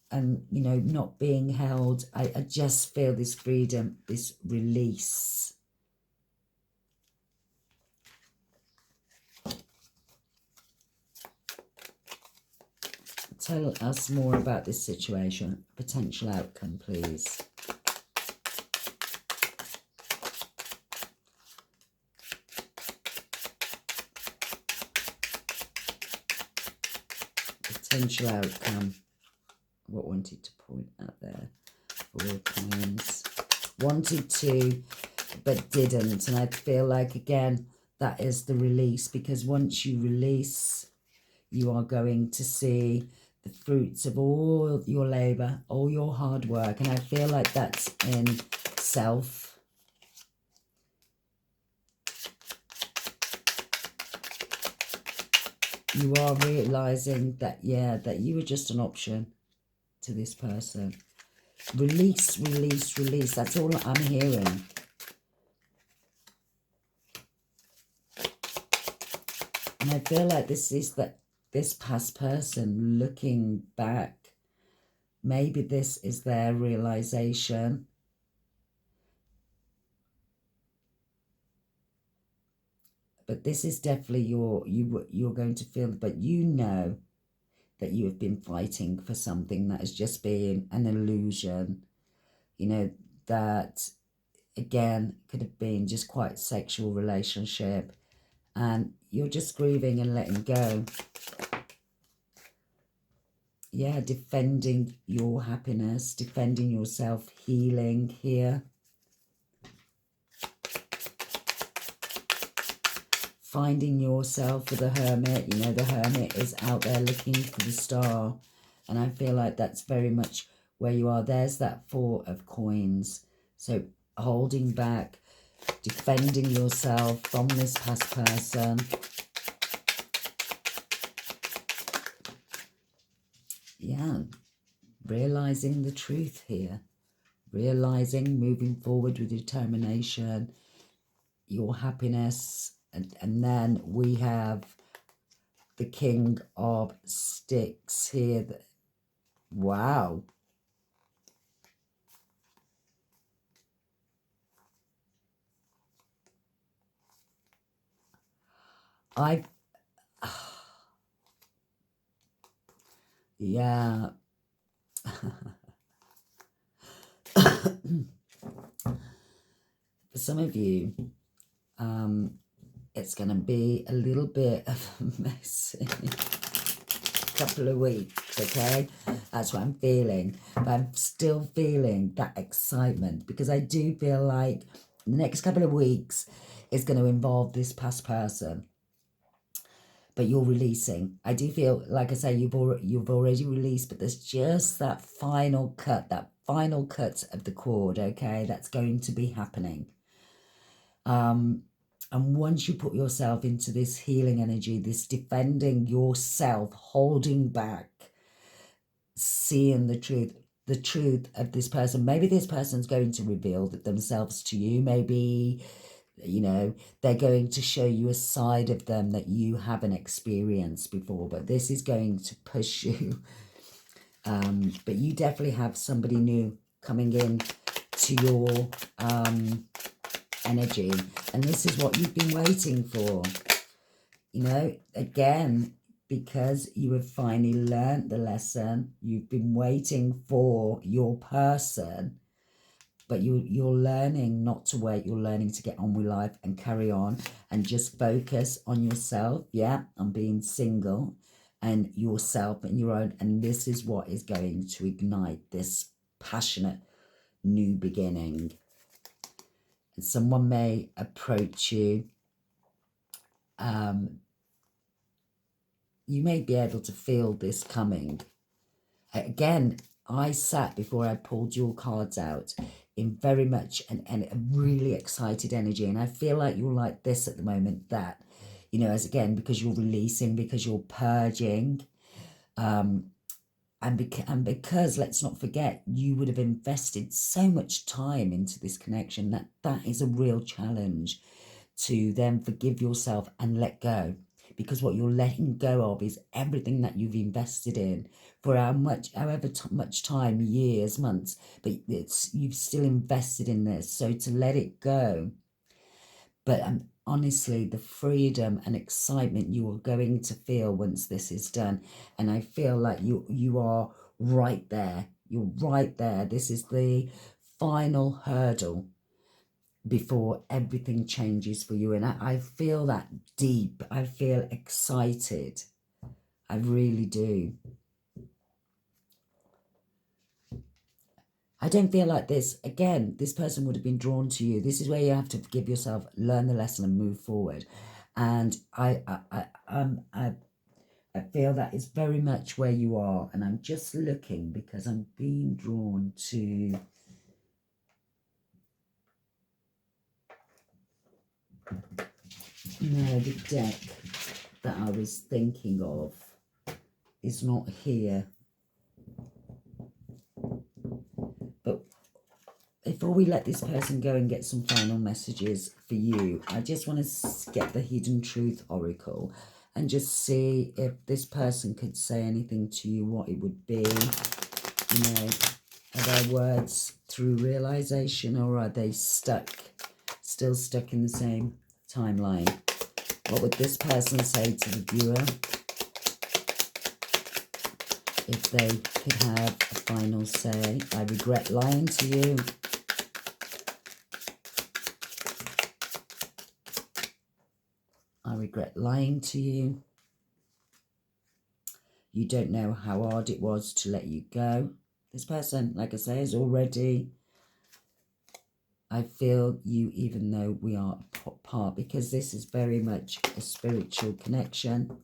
And, you know, not being held. I just feel this freedom, this release. Tell us more about this situation. Potential outcome, please. Potential outcome. What wanted to point out there? 4 of Coins. Wanted to, but didn't. And I feel like, again, that is the release. Because once you release, you are going to see the fruits of all your labour, all your hard work. And I feel like that's in self. You are realising that, yeah, that you were just an option to this person. Release, release, release. That's all I'm hearing. And I feel like this is that this past person looking back. Maybe this is their realization. But this is definitely you're going to feel, but you know that you have been fighting for something that has just been an illusion. You know, that, again, could have been just quite sexual relationship. And you're just grieving and letting go. Yeah, defending your happiness, defending yourself, healing here. Finding yourself for the Hermit. You know, the Hermit is out there looking for the star. And I feel like that's very much where you are. There's that 4 of Coins. So holding back, defending yourself from this past person. Yeah, realising the truth here. Realising, moving forward with determination, your happiness. And then we have the King of Sticks here. Wow. Yeah. For some of you, it's going to be a little bit of a messy couple of weeks, okay? That's what I'm feeling. But I'm still feeling that excitement, because I do feel like the next couple of weeks is going to involve this past person. But you're releasing. I do feel, like I say, you've already released, but there's just that final cut of the cord, okay? That's going to be happening. And once you put yourself into this healing energy, this defending yourself, holding back, seeing the truth of this person. Maybe this person's going to reveal themselves to you. Maybe, you know, they're going to show you a side of them that you haven't experienced before. But this is going to push you. But you definitely have somebody new coming in to your energy, and this is what you've been waiting for. You know, again, because you have finally learnt the lesson, you've been waiting for your person, but you're learning not to wait. You're learning to get on with life and carry on and just focus on yourself, yeah, on being single and yourself and your own. And this is what is going to ignite this passionate new beginning. And someone may approach you. You may be able to feel this coming. Again, I sat before I pulled your cards out in very much a really excited energy. And I feel like you're like this at the moment, that, you know, as again, because you're releasing, because you're purging, and because let's not forget, you would have invested so much time into this connection that is a real challenge to then forgive yourself and let go. Because what you're letting go of is everything that you've invested in for however much time, years, months, but you've still invested in this. So to let it go, but honestly, the freedom and excitement you are going to feel once this is done, and I feel like you are right there. You're right there. This is the final hurdle before everything changes for you. And I feel that deep. I feel excited. I really do. I don't feel like this. Again, this person would have been drawn to you. This is where you have to forgive yourself, learn the lesson and move forward. And I feel that is very much where you are. And I'm just looking because I'm being drawn to... No, the deck that I was thinking of is not here. But before we let this person go and get some final messages for you, I just want to get the Hidden Truth Oracle and just see if this person could say anything to you, what it would be. You know, are their words through realization, or are they stuck, still stuck in the same timeline? What would this person say to the viewer if they could have a final say? I regret lying to you. I regret lying to you. You don't know how hard it was to let you go. This person, like I say, is already... I feel you, even though we are apart, because this is very much a spiritual connection.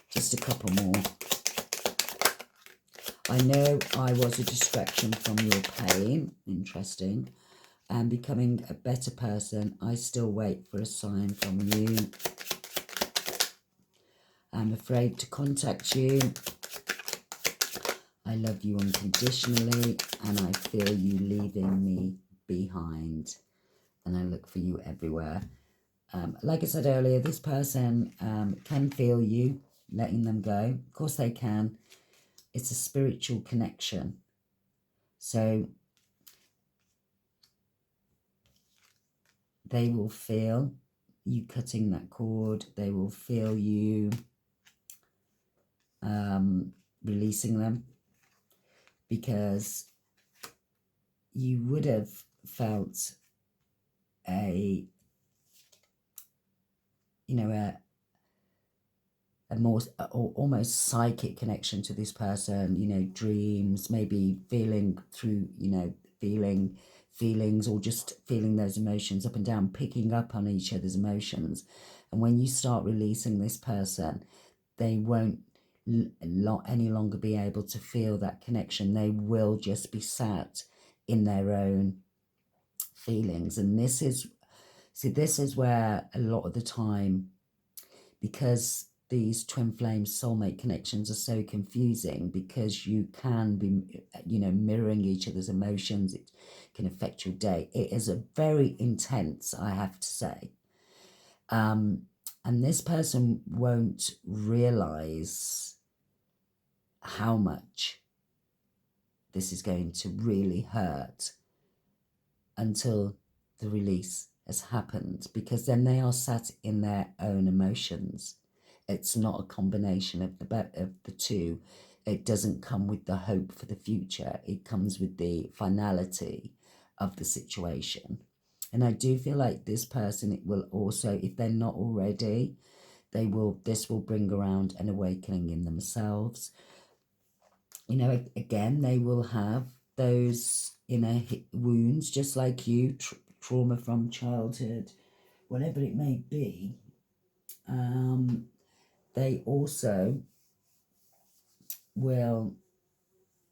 Just a couple more. I know I was a distraction from your pain. Interesting. And becoming a better person. I still wait for a sign from you. I'm afraid to contact you. I love you unconditionally, and I feel you leaving me behind, and I look for you everywhere. Like I said earlier, this person can feel you letting them go. Of course they can. It's a spiritual connection. So they will feel you cutting that cord. They will feel you releasing them, because you would have felt a, you know, a more almost psychic connection to this person, you know, dreams, maybe feeling through, you know, feelings, or just feeling those emotions up and down, picking up on each other's emotions. And when you start releasing this person, they won't any longer be able to feel that connection. They will just be sat in their own feelings. And this is, see, this is where a lot of the time, because these twin flame soulmate connections are so confusing, because you can be, you know, mirroring each other's emotions. It can affect your day. It is a very intense, I have to say. And this person won't realize how much this is going to really hurt until the release has happened, because then they are sat in their own emotions. It's not a combination of the two. It doesn't come with the hope for the future. It comes with the finality of the situation. And I do feel like this person, it will also, if they're not already, this will bring around an awakening in themselves. You know, again, they will have those inner wounds, just like you, trauma from childhood, whatever it may be. They also will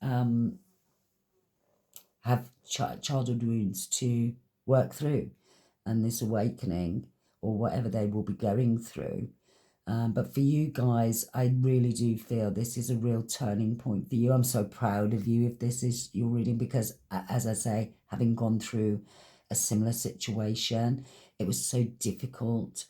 have childhood wounds to work through, and this awakening or whatever they will be going through. But for you guys, I really do feel this is a real turning point for you. I'm so proud of you if this is your reading, because as I say, having gone through a similar situation, it was so difficult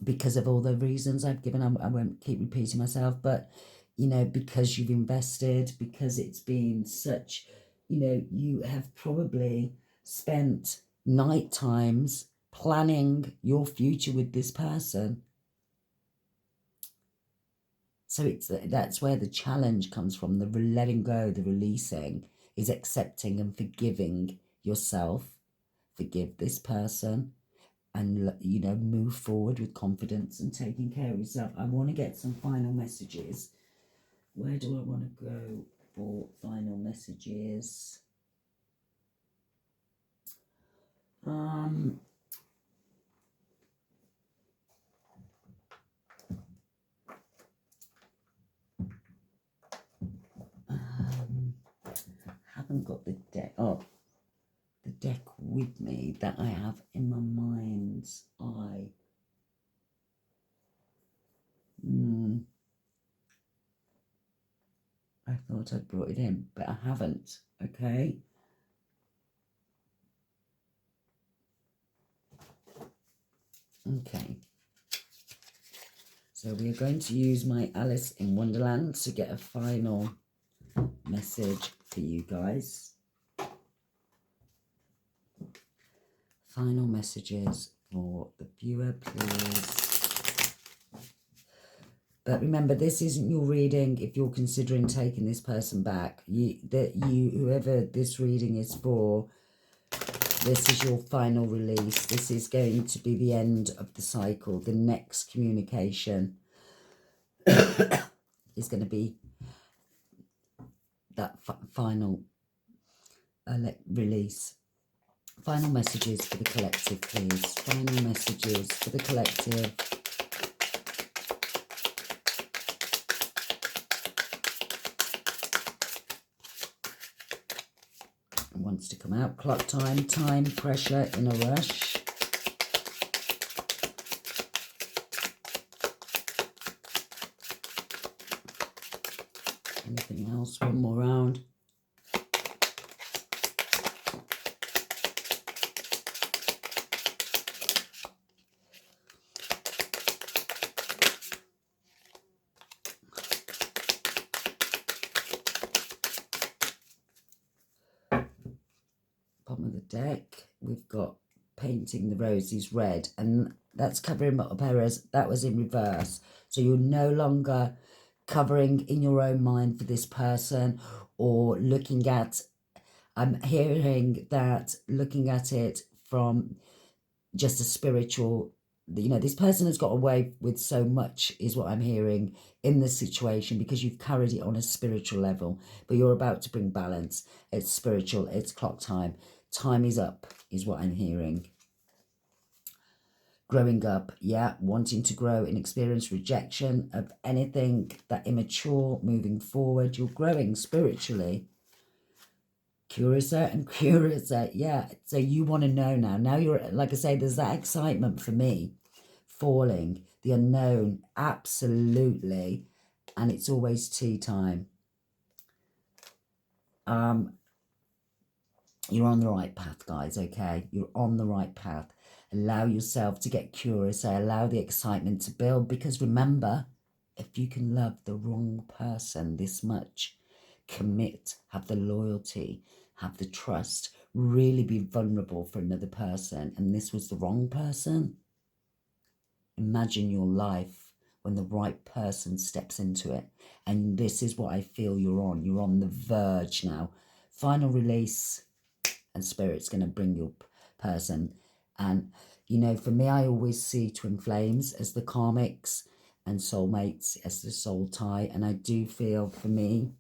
because of all the reasons I've given. I won't keep repeating myself, but, you know, because you've invested, because it's been such, you know, you have probably spent night times planning your future with this person. So that's where the challenge comes from, the letting go, the releasing, is accepting and forgiving yourself, forgive this person, and, you know, move forward with confidence and taking care of yourself. I want to get some final messages. Where do I want to go for final messages? Haven't got the deck. Oh, the deck with me that I have in my mind's eye. I thought I'd brought it in, but I haven't. Okay. Okay. So we are going to use my Alice in Wonderland to get a final message for you guys. Final messages for the viewer, please. But remember, this isn't your reading if you're considering taking this person back. Whoever this reading is for, this is your final release. This is going to be the end of the cycle. The next communication is going to be that final release. Final messages for the collective, please. Final messages for the collective. Wants to come out. Clock time, time, pressure, in a rush. Anything else? One more round. Bottom of the deck, we've got painting the roses red, and that's covering up errors. That was in reverse. So you're no longer covering in your own mind for this person, or looking at, I'm hearing that, looking at it from just a spiritual, you know, this person has got away with so much, is what I'm hearing in this situation, because you've carried it on a spiritual level, but you're about to bring balance. It's spiritual, it's clock time. Time is up, is what I'm hearing. Growing up, yeah, wanting to grow in experience, rejection of anything that immature, moving forward. You're growing spiritually. Curiouser and curiouser, yeah. So you want to know now. Now you're, like I say, there's that excitement for me. Falling, the unknown, absolutely. And it's always tea time. You're on the right path, guys, okay? You're on the right path. Allow yourself to get curious. Allow the excitement to build, because remember, if you can love the wrong person this much, commit, have the loyalty, have the trust, really be vulnerable for another person, and this was the wrong person, imagine your life when the right person steps into it. And this is what I feel you're on. You're on the verge now. Final release, and Spirit's going to bring your person. And, you know, for me, I always see twin flames as the karmics and soulmates as the soul tie. And I do feel, for me,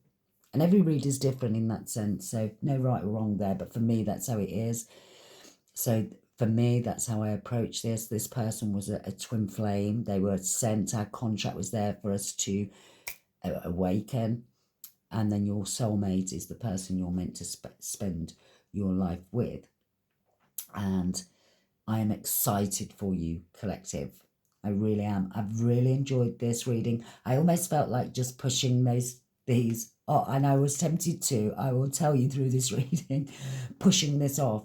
and every reader's different in that sense, so no right or wrong there, but for me, that's how it is. So for me, that's how I approach this. This person was a twin flame. They were sent. Our contract was there for us to awaken. and then your soulmate is the person you're meant to spend your life with. And I am excited for you, collective. I really am. I've really enjoyed this reading. I almost felt like just pushing these. Oh, and I was tempted to, I will tell you through this reading, pushing this off,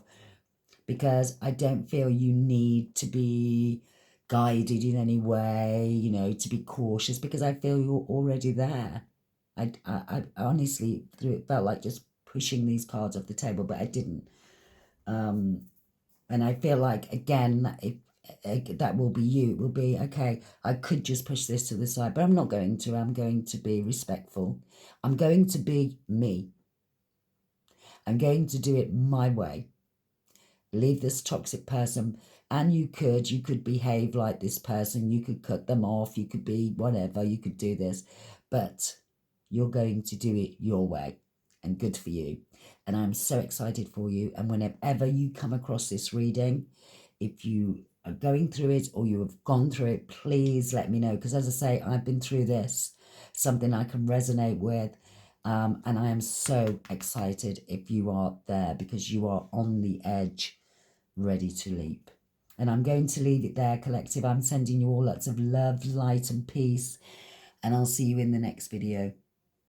because I don't feel you need to be guided in any way, you know, to be cautious, because I feel you're already there. I honestly, through it, felt like just pushing these cards off the table, but I didn't. And I feel like, again, if that will be you, it will be, okay, I could just push this to the side, but I'm not going to. I'm going to be respectful. I'm going to be me. I'm going to do it my way. Leave this toxic person, and you could behave like this person, you could cut them off, you could be whatever, you could do this, but you're going to do it your way, and good for you. And I'm so excited for you. And whenever you come across this reading, if you are going through it or you have gone through it, please let me know, because as I say, I've been through this, something I can resonate with. And I am so excited if you are there, because you are on the edge, ready to leap. And I'm going to leave it there, collective. I'm sending you all lots of love, light and peace, and I'll see you in the next video.